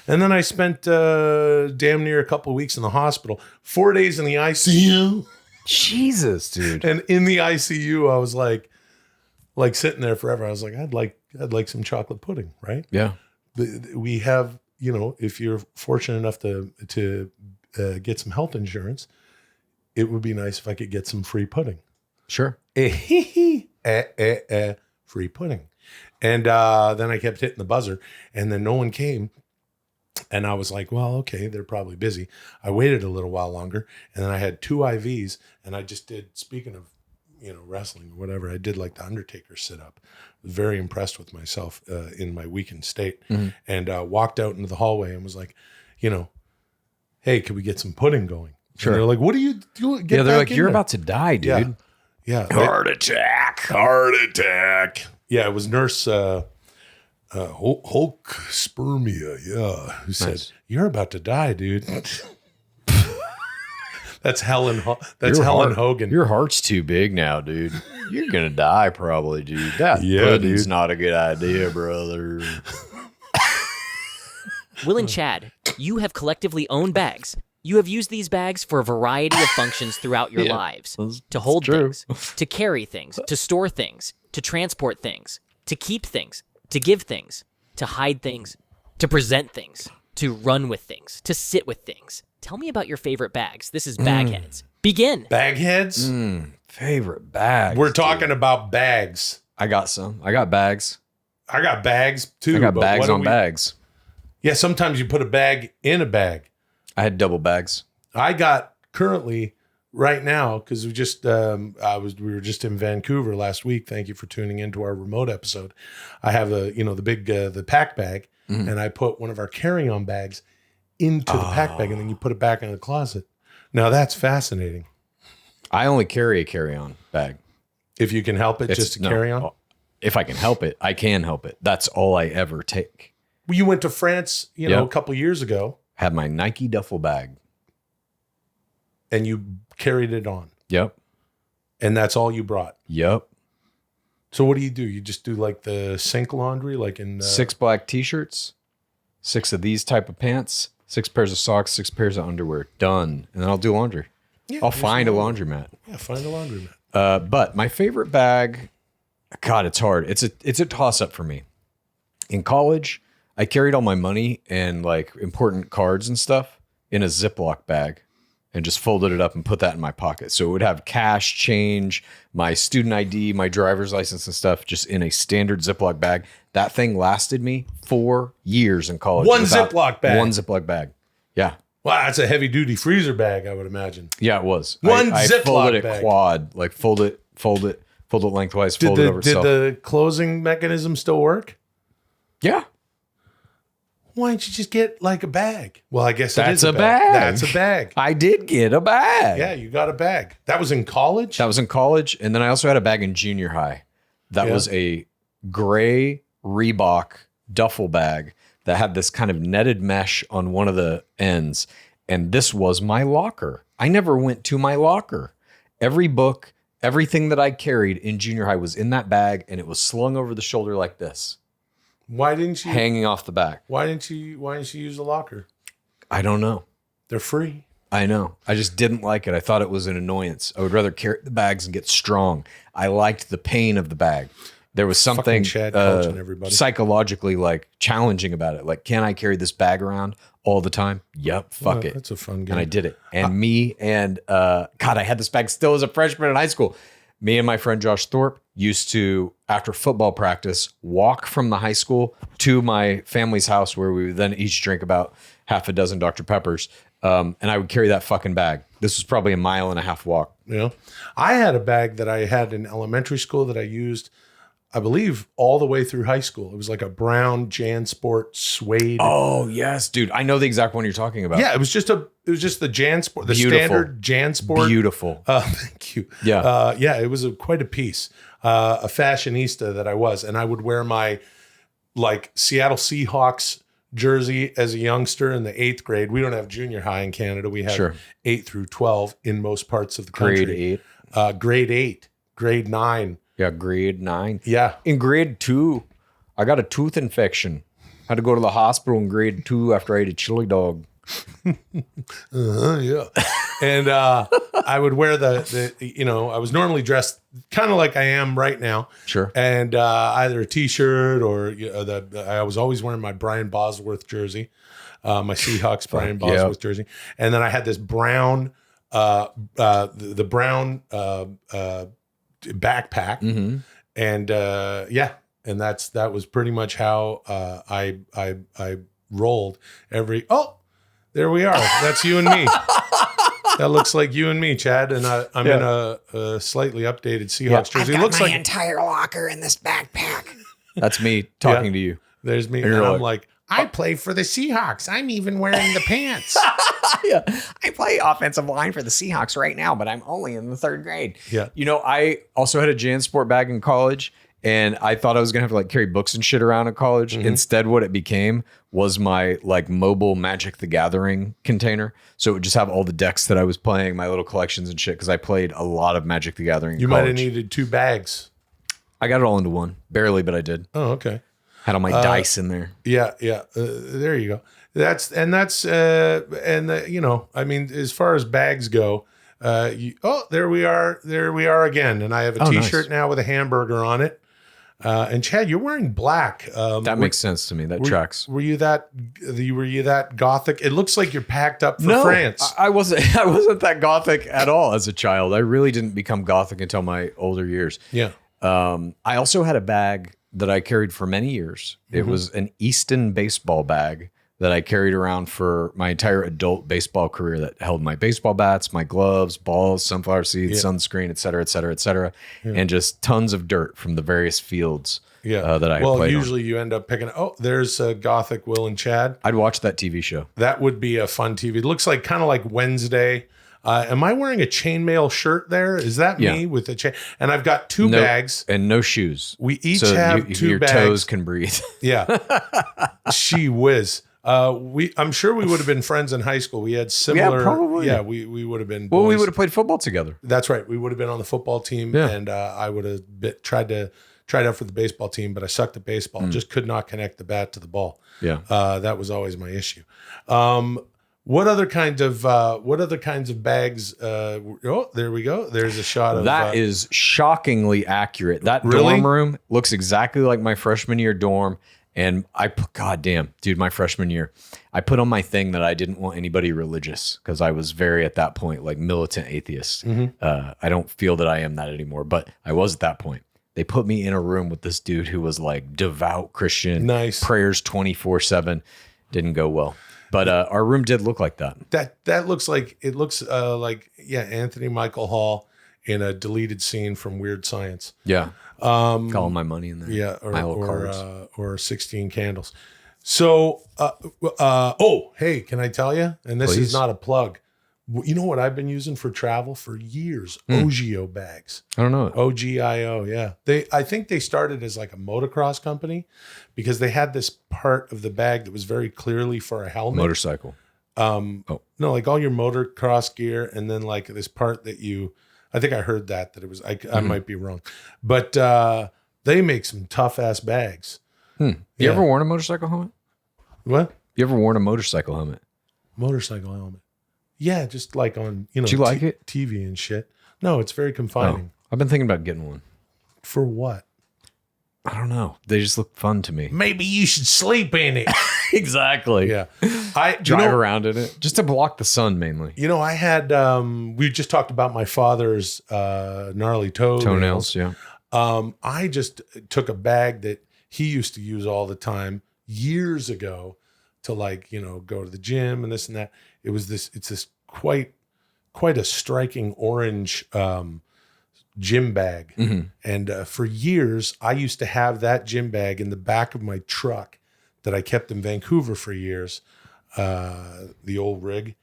And then I spent damn near a couple of weeks in the hospital, 4 days in the ICU. Jesus, dude. And in the ICU, I was like sitting there forever. I was like, I'd like some chocolate pudding, right? Yeah. We have, if you're fortunate enough to get some health insurance, it would be nice if I could get some free pudding. Sure. Free pudding. And then I kept hitting the buzzer, and then no one came. And I was like, well, okay, they're probably busy. I waited a little while longer, and then I had 2 IVs, and I just did, speaking of, wrestling or whatever, I did like the Undertaker sit up. Was very impressed with myself in my weakened state, and walked out into the hallway and was like, hey, can we get some pudding going? Sure. And they're like, what are you doing? Yeah, they're like, you're about to die, dude. Yeah. Heart attack. Yeah, it was Nurse Hulk spermia. Yeah. who said, Nice. you're about to die, dude. That's Helen Your Helen heart- Hogan. Your heart's too big now, dude. You're going to die probably, dude. That Yeah, pudding's dude. not a good idea, brother. Will and Chad, you have collectively owned bags. You have used these bags for a variety of functions throughout your Yeah, lives. that's To hold true. things, to carry things, to store things, to transport things, to keep things, to give things, to hide things, to present things, to run with things, to sit with things. Tell me about your favorite bags. This is Bagheads. Begin. Bagheads? Favorite bag. We're talking about bags. I got some. I got bags. I got bags too. I got but bags what do on we- bags. Yeah, sometimes you put a bag in a bag. I had double bags. I got currently right now because we were just in Vancouver last week. Thank you for tuning into our remote episode. I have the big the pack bag, and I put one of our carry-on bags into the pack bag, and then you put it back in the closet. Now that's fascinating. I only carry a carry-on bag. If you can help it, It's- just to no, carry on. If I can help it, I can help it. That's all I ever take. Well, you went to France, a Yep. couple years ago, Had my Nike duffel bag. and you carried it on, Yep. and that's all you brought. Yep. So what do? You just do like the sink laundry, like in 6 black t-shirts, 6 of these type of pants, 6 pairs of socks, 6 pairs of underwear. Done. And then I'll do laundry. Yeah, I'll find a laundromat. Yeah, find a laundromat. But my favorite bag, God, it's hard. It's a toss up for me. In college, I carried all my money and like important cards and stuff in a Ziploc bag and just folded it up and put that in my pocket. So it would have cash, change, my student ID, my driver's license and stuff just in a standard Ziploc bag. That thing lasted me 4 years in college. One Ziploc bag. One Ziploc bag. Yeah. Wow, that's a heavy duty freezer bag, I would imagine. Yeah, it was. One I Ziploc folded it bag. quad, like fold it lengthwise, fold it over Did itself. the closing mechanism still work? Yeah. Why don't you just get like a bag? Well, I guess That's it is a bag. That's a bag. I did get a bag. Yeah, you got a bag. That was in college? That was in college. And then I also had a bag in junior high. That was a gray Reebok duffel bag that had this kind of netted mesh on one of the ends. And this was my locker. I never went to my locker. Every book, everything that I carried in junior high was in that bag and it was slung over the shoulder like this, Why didn't you hanging off the back. why didn't you use a locker? I don't know. They're free. I know. I just didn't like it. I thought it was an annoyance. I would rather carry the bags and get strong. I liked the pain of the bag. There was something Chad Kultgen, everybody. psychologically like challenging about it. Like, can I carry this bag around all the time? Yep. Fuck Well, it. that's a fun game. And I did it. And me and God, I had this bag still as a freshman in high school. Me and my friend Josh Thorpe used to, after football practice, walk from the high school to my family's house where we would then each drink about half a dozen Dr. Peppers. And I would carry that fucking bag. This was probably a 1.5 mile walk. You know, I had a bag that I had in elementary school that I used, I believe, all the way through high school. It was like a brown JanSport suede. Oh, yes, dude. I know the exact one you're talking about. Yeah, it was just the JanSport, the Beautiful. standard JanSport. Beautiful. Thank you. Yeah. Yeah, it was quite a piece. A fashionista that I was, and I would wear my like Seattle Seahawks jersey as a youngster in the 8th grade. We don't have junior high in Canada. We have Sure. 8 through 12 in most parts of the country. Grade 8. Grade 8, grade 9. Yeah, grade 9. Yeah. In grade 2, I got a tooth infection. Had to go to the hospital in grade 2 after I ate a chili dog. Yeah. And I would wear the I was normally dressed kind of like I am right now. Sure. And either a t-shirt or I was always wearing my Brian Bosworth jersey, my Seahawks Brian Bosworth jersey. And then I had this brown, the brown backpack. Mm-hmm. And and that was pretty much how I rolled every. Oh, there we are. That's you and me. That looks like you and me, Chad. And I'm in a slightly updated Seahawks jersey. It looks like entire locker in this backpack. That's me talking to you. there's me, And and you're I'm like, I play for the Seahawks. I'm even wearing the pants. Yeah, I play offensive line for the Seahawks right now, but I'm only in the 3rd grade. Yeah. You know, I also had a JanSport bag in college, and I thought I was gonna have to like carry books and shit around in college. Mm-hmm. Instead, what it became was my like mobile Magic the Gathering container. So it would just have all the decks that I was playing, my little collections and shit, because I played a lot of Magic the Gathering. You in might have college. needed 2 bags. I got it all into one, barely, but I did. Oh, okay. Had all my dice in there. Yeah. There you go. That's I mean, as far as bags go, there we are again. And I have a Oh, t-shirt nice. now with a hamburger on it. And Chad, you're wearing black. That makes sense to me. That tracks. Were you that gothic? It looks like you're packed up for France. I wasn't. I wasn't that gothic at all as a child. I really didn't become gothic until my older years. Yeah. I also had a bag that I carried for many years. It was an Easton baseball bag that I carried around for my entire adult baseball career that held my baseball bats, my gloves, balls, sunflower seeds, sunscreen, et cetera, et cetera, et cetera, and just tons of dirt from the various fields that I had played usually you end up picking. Oh, there's Gothic Will and Chad. I'd watch that TV show. That would be a fun TV. It looks like kind of like Wednesday. Am I wearing a chainmail shirt there? Is that me with the chain? And I've got 2 bags. And no shoes. We each so have 2 your bags. toes can breathe. Yeah. She whiz. I'm sure we would have been friends in high school. We had similar. probably. Yeah, we would have been. Well, we boys. would have played football together. That's right. We would have been on the football team, Yeah. and I would have tried to tried out for the baseball team, but I sucked at baseball. Just could not connect the bat to the ball. Yeah. That was always my issue. What other kinds of bags? Oh, there we go. There's a shot of That is shockingly accurate. That Really? dorm room looks exactly like my freshman year dorm. And goddamn, dude, my freshman year, I put on my thing that I didn't want anybody religious because I was very, at that point, like militant atheist. I don't feel that I am that anymore, but I was at that point. They put me in a room with this dude who was like devout Christian, Nice. prayers 24/7. Didn't go well. But our room did look like that. that looks like Anthony Michael Hall in a deleted scene from Weird Science. Yeah. Got all my money in there. Yeah, my old cards. or 16 Candles. So, hey, can I tell you? And this Please. is not a plug. You know what I've been using for travel for years? Ogio bags. I don't know. OGIO, yeah. I think they started as like a motocross company because they had this part of the bag that was very clearly for a helmet. Motorcycle. No, like all your motocross gear, and then like this part that I think I heard that it was, I might be wrong, but they make some tough ass bags. You ever worn a motorcycle helmet? What? You ever worn a motorcycle helmet? Motorcycle helmet. Yeah, just like on, Do you like it? TV and shit. No, it's very confining. I've been thinking about getting one. For what? I don't know. They just look fun to me. Maybe you should sleep in it. Exactly. Yeah. Drive around in it just to block the sun mainly. You know, I had, we just talked about my father's gnarly Toenails, yeah. I just took a bag that he used to use all the time years ago to like, go to the gym and this and that. It's this quite a striking orange gym bag. And for years, I used to have that gym bag in the back of my truck that I kept in Vancouver for years, the old rig.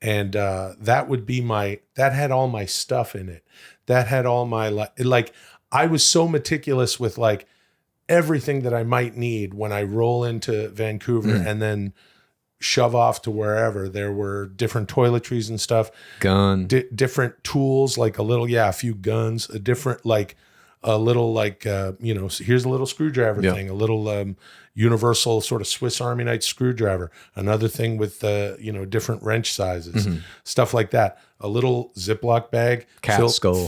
And that would be that had all my stuff in it. That had all my, I was so meticulous with like everything that I might need when I roll into Vancouver and then shove off to wherever. There were different toiletries and stuff. Gun. Different tools, like a few guns, a different, here's a little screwdriver thing, a little universal sort of Swiss Army knife screwdriver, another thing with, different wrench sizes, stuff like that. A little Ziploc bag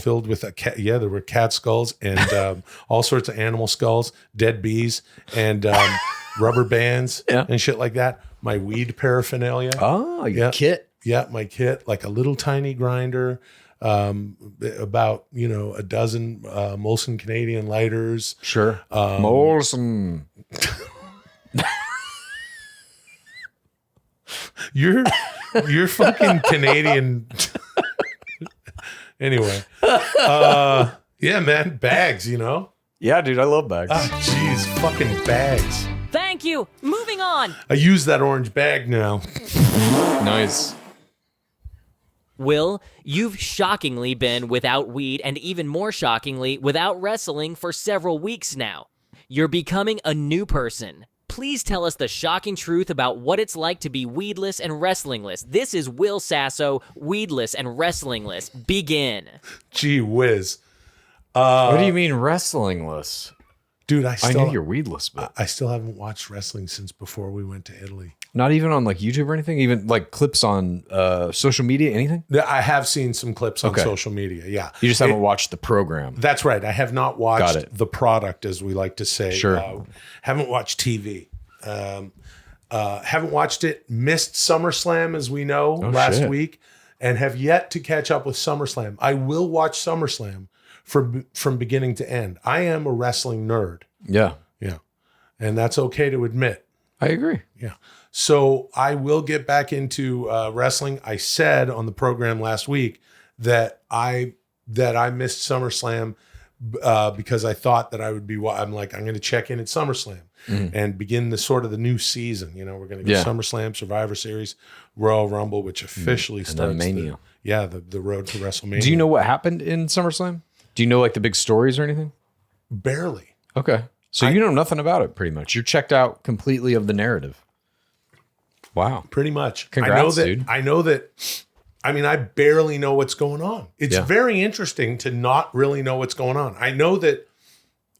filled with a cat. Yeah, there were cat skulls and all sorts of animal skulls, dead bees, and rubber bands and shit like that. My weed paraphernalia. Oh, your kit. Yeah, my kit, like a little tiny grinder, about a dozen Molson Canadian lighters. Sure. Molson. You're fucking Canadian. Anyway, yeah, man, bags. Yeah, dude, I love bags. Jeez, fucking bags. Thank you. Moving on. I use that orange bag now. Nice. Will, you've shockingly been without weed and even more shockingly without wrestling for several weeks now. You're becoming a new person. Please tell us the shocking truth about what it's like to be weedless and wrestlingless. This is Will Sasso, weedless and wrestlingless. Begin. Gee whiz. What do you mean wrestlingless? Dude, I know you're weedless, but I still haven't watched wrestling since before we went to Italy. not even on like YouTube or anything, even like clips on social media, anything? I have seen some clips on social media. Yeah. You just haven't watched the program. That's right. I have not watched the product, as we like to say. Sure. Haven't watched TV. Haven't watched it. Missed SummerSlam, as we know, last week, and have yet to catch up with SummerSlam. I will watch SummerSlam from beginning to end. I am a wrestling nerd. Yeah. Yeah. And that's okay to admit. I agree. Yeah. So I will get back into wrestling. I said on the program last week that I missed SummerSlam because I thought that I would be. I'm going to check in at SummerSlam and begin the new season. You know, we're going to go SummerSlam, Survivor Series, Royal Rumble, which officially starts. Mania. The road to WrestleMania. Do you know what happened in SummerSlam? Do you know like the big stories or anything? Barely. Okay. So you know nothing about it, pretty much. You're checked out completely of the narrative. Wow. Pretty much. Congrats, dude. I know that. I mean, I barely know what's going on. It's very interesting to not really know what's going on. I know that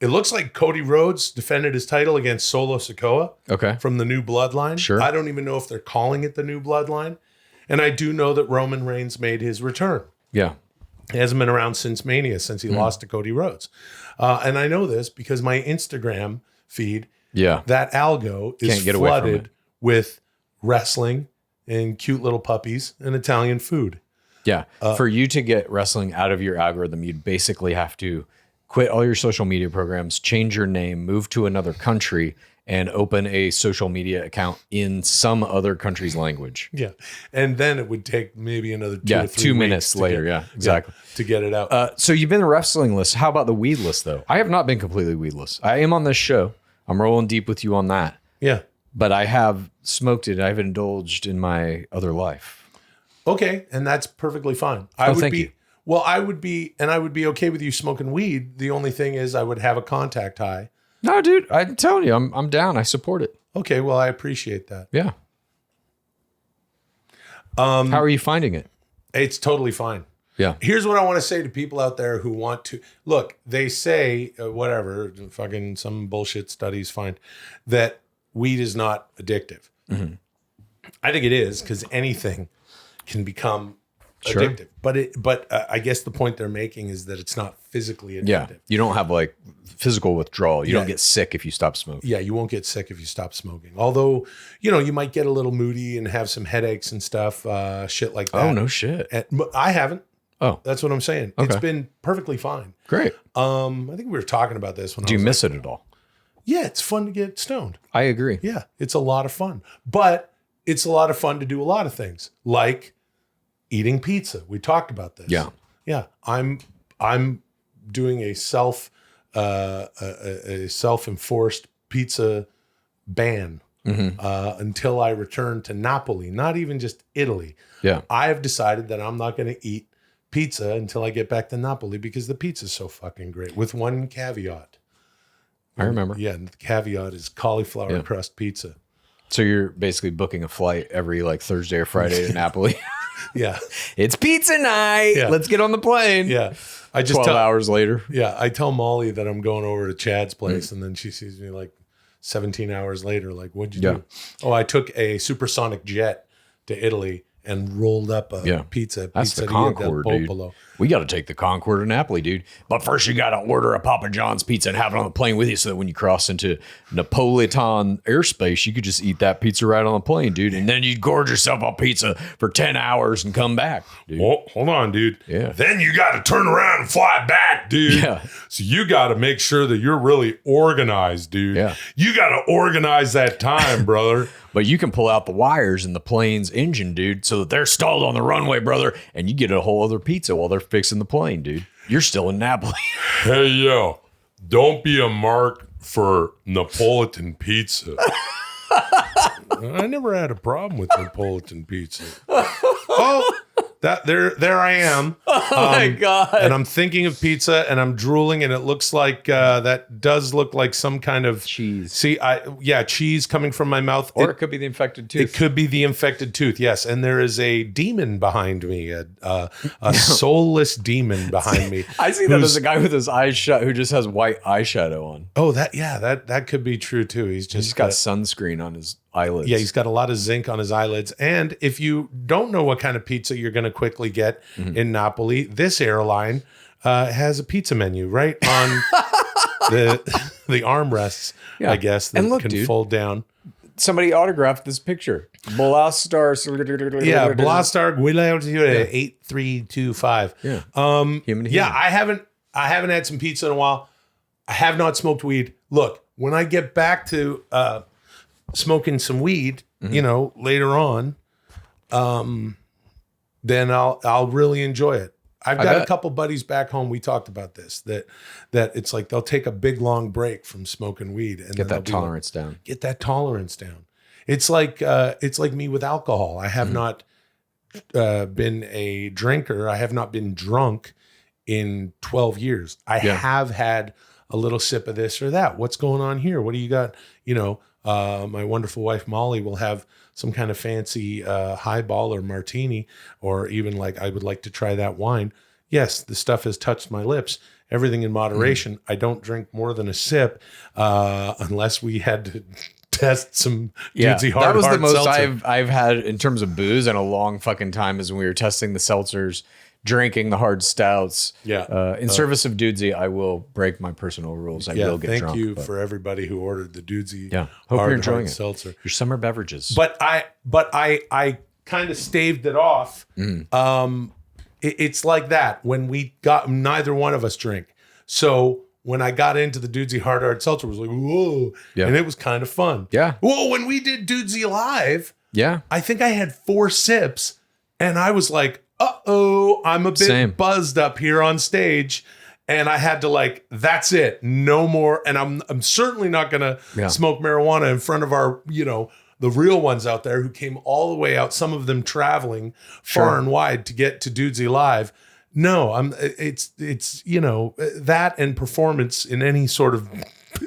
It looks like Cody Rhodes defended his title against Solo Sikoa Okay. from the New Bloodline. Sure. I don't even know if they're calling it the New Bloodline. And I do know that Roman Reigns made his return. Yeah. He hasn't been around since Mania, since he lost to Cody Rhodes. And I know this because my Instagram feed, Yeah. that algo is Can't get away from flooded it. with wrestling and cute little puppies and Italian food. Yeah. For you to get wrestling out of your algorithm, you'd basically have to quit all your social media programs, change your name, move to another country, and open a social media account in some other country's language. Yeah. And then it would take maybe another 2 or 3 2 weeks minutes to later. get- Yeah, exactly. to get it out. So you've been wrestlingless. How about the weedless, though? I have not been completely weedless. I am on this show. I'm rolling deep with you on that. Yeah. But I have smoked it. I've indulged in my other life. Okay. And that's perfectly fine. Thank you. Well, I would be okay with you smoking weed. The only thing is I would have a contact high. No, dude, I'm telling you, I'm down. I support it. Okay. Well, I appreciate that. Yeah. How are you finding it? It's totally fine. Yeah. Here's what I want to say to people out there who want to look. They say whatever, fucking some bullshit studies find that weed is not addictive. I think it is because anything can become Sure. addictive. But I guess the point they're making is that it's not physically addictive. Yeah. You don't have like physical withdrawal. You Yeah. don't get sick if you stop smoking. Yeah, you won't get sick if you stop smoking. Although, you might get a little moody and have some headaches and stuff, shit like that. Oh, no shit. But I haven't. Oh, That's what I'm saying. Okay. It's been perfectly fine. great. I think we were talking about this when Do I you was miss it at all? yeah, it's fun to get stoned. I agree. Yeah, it's a lot of fun. But it's a lot of fun to do a lot of things, like eating pizza. We talked about this. Yeah. Yeah. I'm doing a self-enforced pizza ban until I return to Napoli, not even just Italy. Yeah. I have decided that I'm not going to eat pizza until I get back to Napoli because the pizza's so fucking great, with one caveat. I remember. Yeah, and the caveat is cauliflower Yeah. crust pizza. So you're basically booking a flight every like Thursday or Friday to Napoli. Yeah. It's pizza night. Yeah. Let's get on the plane. Yeah. I just 12 hours later. Yeah, I tell Molly that I'm going over to Chad's place, and then she sees me like 17 hours later. Like, what'd you do? Oh, I took a supersonic jet to Italy and rolled up a pizza. That's the Pizzeria del Concord, dude. Popolo. We got to take the Concord to Napoli, dude. But first, you got to order a Papa John's pizza and have it on the plane with you, so that when you cross into Napolitan airspace, you could just eat that pizza right on the plane, dude. And then you gorge yourself on pizza for 10 hours and come back, dude. Well, hold on, dude. Yeah. Then you got to turn around and fly back, dude. Yeah. So you got to make sure that you're really organized, dude. Yeah. You got to organize that time, brother. But you can pull out the wires in the plane's engine, dude, so that they're stalled on the runway, brother, and you get a whole other pizza while they're fixing the plane, dude. You're still in Napoli. Hey, yo, don't be a mark for Napolitan pizza. I never had a problem with Napolitan pizza. Oh, there I am. Oh my God. And I'm thinking of pizza and I'm drooling, and it looks like that does look like some kind of Cheese. See, cheese coming from my mouth. Or it could be the infected tooth. It could be the infected tooth, yes. And there is a demon behind me, a soulless demon behind me. I see that as a guy with his eyes shut who just has white eyeshadow on. Oh, that could be true too. He's He's got sunscreen on his eyelids. yeah, he's got a lot of zinc on his eyelids. And if you don't know what kind of pizza you're going to quickly get in Napoli, this airline has a pizza menu right on the armrests, Yeah. I guess, that And look, can dude. fold down. Somebody autographed this picture. Blastar. Yeah, Blastar Guilherme 8325. Yeah. Yeah, I haven't had some pizza in a while. I have not smoked weed. Look, when I get back to smoking some weed, later on, then I'll really enjoy it. I've got a couple buddies back home. We talked about this, that it's like they'll take a big long break from smoking weed and Get then that they'll be like, tolerance down. get that tolerance down. It's like me with alcohol. I have not been a drinker. I have not been drunk in 12 years. I have had a little sip of this or that. What's going on here? What do you got? My wonderful wife Molly will have some kind of fancy highball or martini, or even like, I would like to try that wine. Yes, the stuff has touched my lips, everything in moderation. I don't drink more than a sip unless we had to test some Dudesy hard. That was the most seltzer. I've had in terms of booze in a long fucking time. Is when we were testing the seltzers, drinking the hard stouts. Yeah. In service of Dudesy, I will break my personal rules. I will get thank drunk. you but- for everybody who ordered the Dudesy. Yeah. Hope hard, you're enjoying hard it. seltzer. Your summer beverages. But I kind of staved it off. It's like that when we got neither one of us drink. So when I got into the Dudesy hard seltzer, it was like, whoa. Yeah. And it was kind of fun. Yeah. Well, when we did Dudesy live, yeah. I think I had 4 sips and I was like, uh-oh, I'm a bit Same. buzzed up here on stage. And I had to like, that's it, no more. And I'm certainly not going to smoke marijuana in front of our, the real ones out there who came all the way out, some of them traveling far and wide to get to Dudesy live. No, it's that and performance in any sort of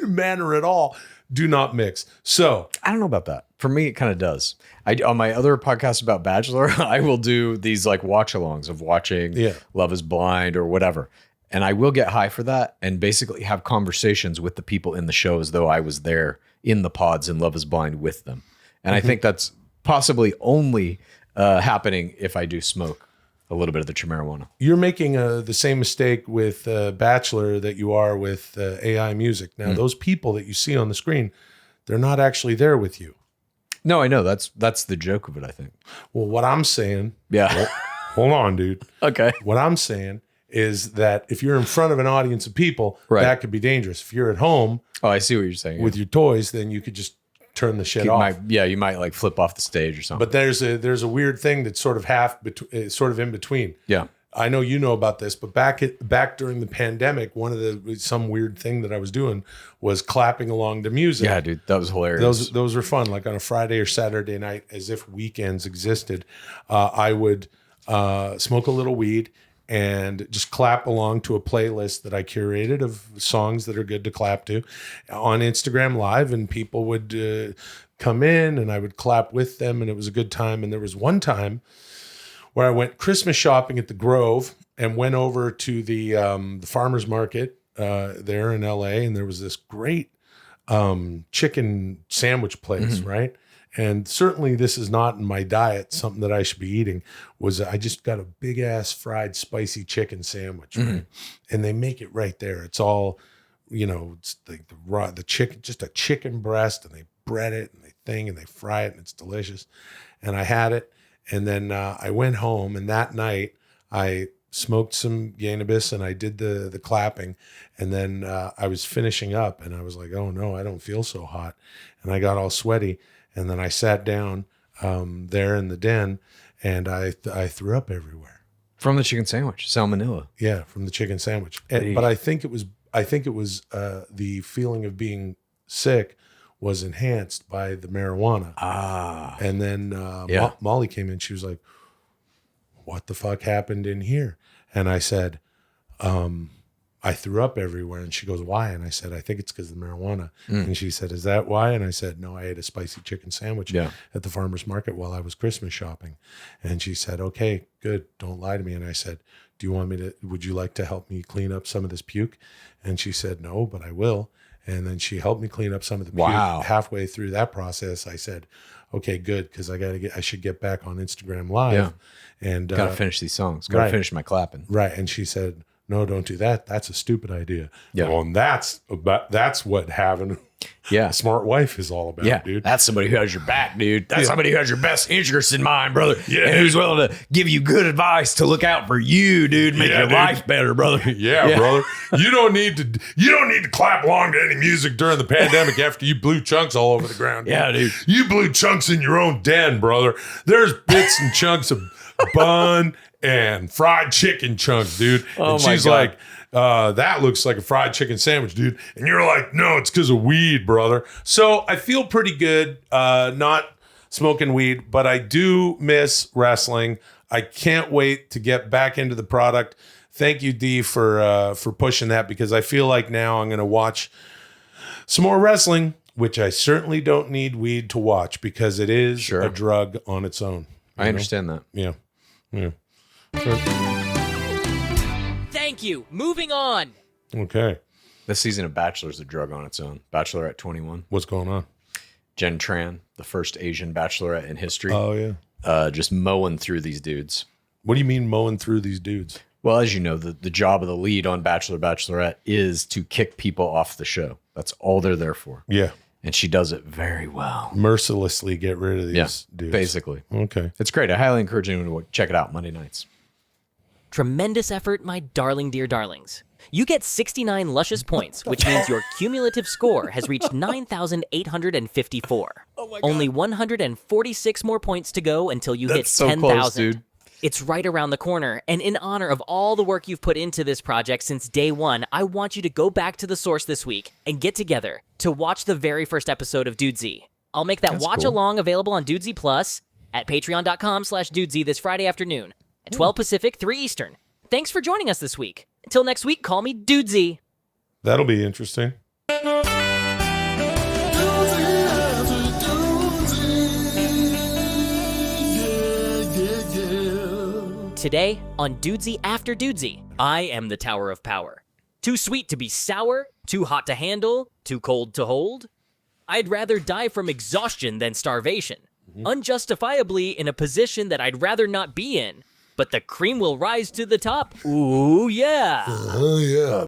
manner at all do not mix. So I don't know about that. For me, it kind of does. On my other podcast about Bachelor, I will do these like watch-alongs of watching Love is Blind or whatever. And I will get high for that and basically have conversations with the people in the show as though I was there in the pods in Love is Blind with them. And I think that's possibly only happening if I do smoke a little bit of the marijuana. you're making the same mistake with Bachelor that you are with AI music. Now, those people that you see on the screen, they're not actually there with you. No, I know. That's the joke of it, I think. Well, what I'm saying, Yeah. hold on, dude. Okay. What I'm saying is that if you're in front of an audience of people, Right. that could be dangerous. If you're at home Oh, I see what you're saying. with your toys, then you could just turn the shit you off. might like flip off the stage or something. But there's a weird thing that's sort of sort of in between. Yeah. I know you know about this, but back during the pandemic, some weird thing that I was doing was clapping along to music. Yeah, dude, that was hilarious. Those were fun. Like on a Friday or Saturday night, as if weekends existed, I would smoke a little weed and just clap along to a playlist that I curated of songs that are good to clap to on Instagram Live, and people would come in and I would clap with them, and it was a good time. And there was one time where I went Christmas shopping at the Grove and went over to the farmer's market there in LA, and there was this great chicken sandwich place, right? And certainly this is not in my diet, something that I should be eating, was I just got a big ass fried spicy chicken sandwich, right? And they make it right there. It's all, it's like the chicken, just a chicken breast, and they bread it and they fry it, and it's delicious. And I had it. And then I went home, and that night I smoked some cannabis and I did the clapping. And then I was finishing up and I was like, oh no, I don't feel so hot. And I got all sweaty. And then I sat down there in the den and I threw up everywhere. From the chicken sandwich, salmonella. Yeah, from the chicken sandwich. But I think it was the feeling of being sick was enhanced by the marijuana. And then Molly came in. She was like, what the fuck happened in here? And I said, I threw up everywhere. And she goes, why? And I said, I think it's because of the marijuana. And she said, is that why? And I said, no, I ate a spicy chicken sandwich at the farmer's market while I was Christmas shopping. And she said, okay, good. Don't lie to me. And I said, would you like to help me clean up some of this puke? And she said, no, but I will. And then she helped me clean up some of the puke. Halfway through that process, I said, okay, good. Cause I should get back on Instagram Live and Gotta finish these songs. Gotta finish my clapping. Right. And she said, no, don't do that. That's a stupid idea. Yeah. Well, and that's what having a smart wife is all about, dude. That's somebody who has your back, dude. That's somebody who has your best interest in mind, brother. Yeah. And who's willing to give you good advice to look out for you, dude. Make your life better, brother. Brother. You don't need to clap along to any music during the pandemic after you blew chunks all over the ground. Yeah, dude. You blew chunks in your own den, brother. There's bits and chunks of bun and fried chicken chunks, dude. And she's like, that looks like a fried chicken sandwich, dude. And you're like, no, it's because of weed, brother. So I feel pretty good not smoking weed, but I do miss wrestling. I can't wait to get back into the product. Thank you, D, for pushing that, because I feel like now I'm going to watch some more wrestling, which I certainly don't need weed to watch because it is a drug on its own. I understand that. Yeah. Thank you. Moving on. Okay. This season of Bachelor's a drug on its own. Bachelorette 21. What's going on? Jen Tran, the first Asian bachelorette in history. Oh, yeah. Just mowing through these dudes. What do you mean mowing through these dudes? Well, as you know, the job of the lead on Bachelor Bachelorette is to kick people off the show. That's all they're there for. Yeah. And she does it very well. Mercilessly get rid of these dudes. Basically. Okay. It's great. I highly encourage anyone to check it out Monday nights. Tremendous effort, my darling dear darlings. You get 69 luscious points, which means your cumulative score has reached 9,854. Oh my God. Only 146 more points to go until you hit 10,000. Dude. It's right around the corner, and in honor of all the work you've put into this project since day one, I want you to go back to the source this week and get together to watch the very first episode of Dudesy. I'll make that watch-along available on Dudesy Plus at patreon.com/Dudesy this Friday afternoon at 12 Pacific, 3 Eastern. Thanks for joining us this week. Until next week, call me Dudesy. That'll be interesting. Today on Dudesy After Dudesy, I am the Tower of Power. Too sweet to be sour, too hot to handle, too cold to hold. I'd rather die from exhaustion than starvation. Unjustifiably in a position that I'd rather not be in. But the cream will rise to the top. Ooh, yeah. Oh, yeah.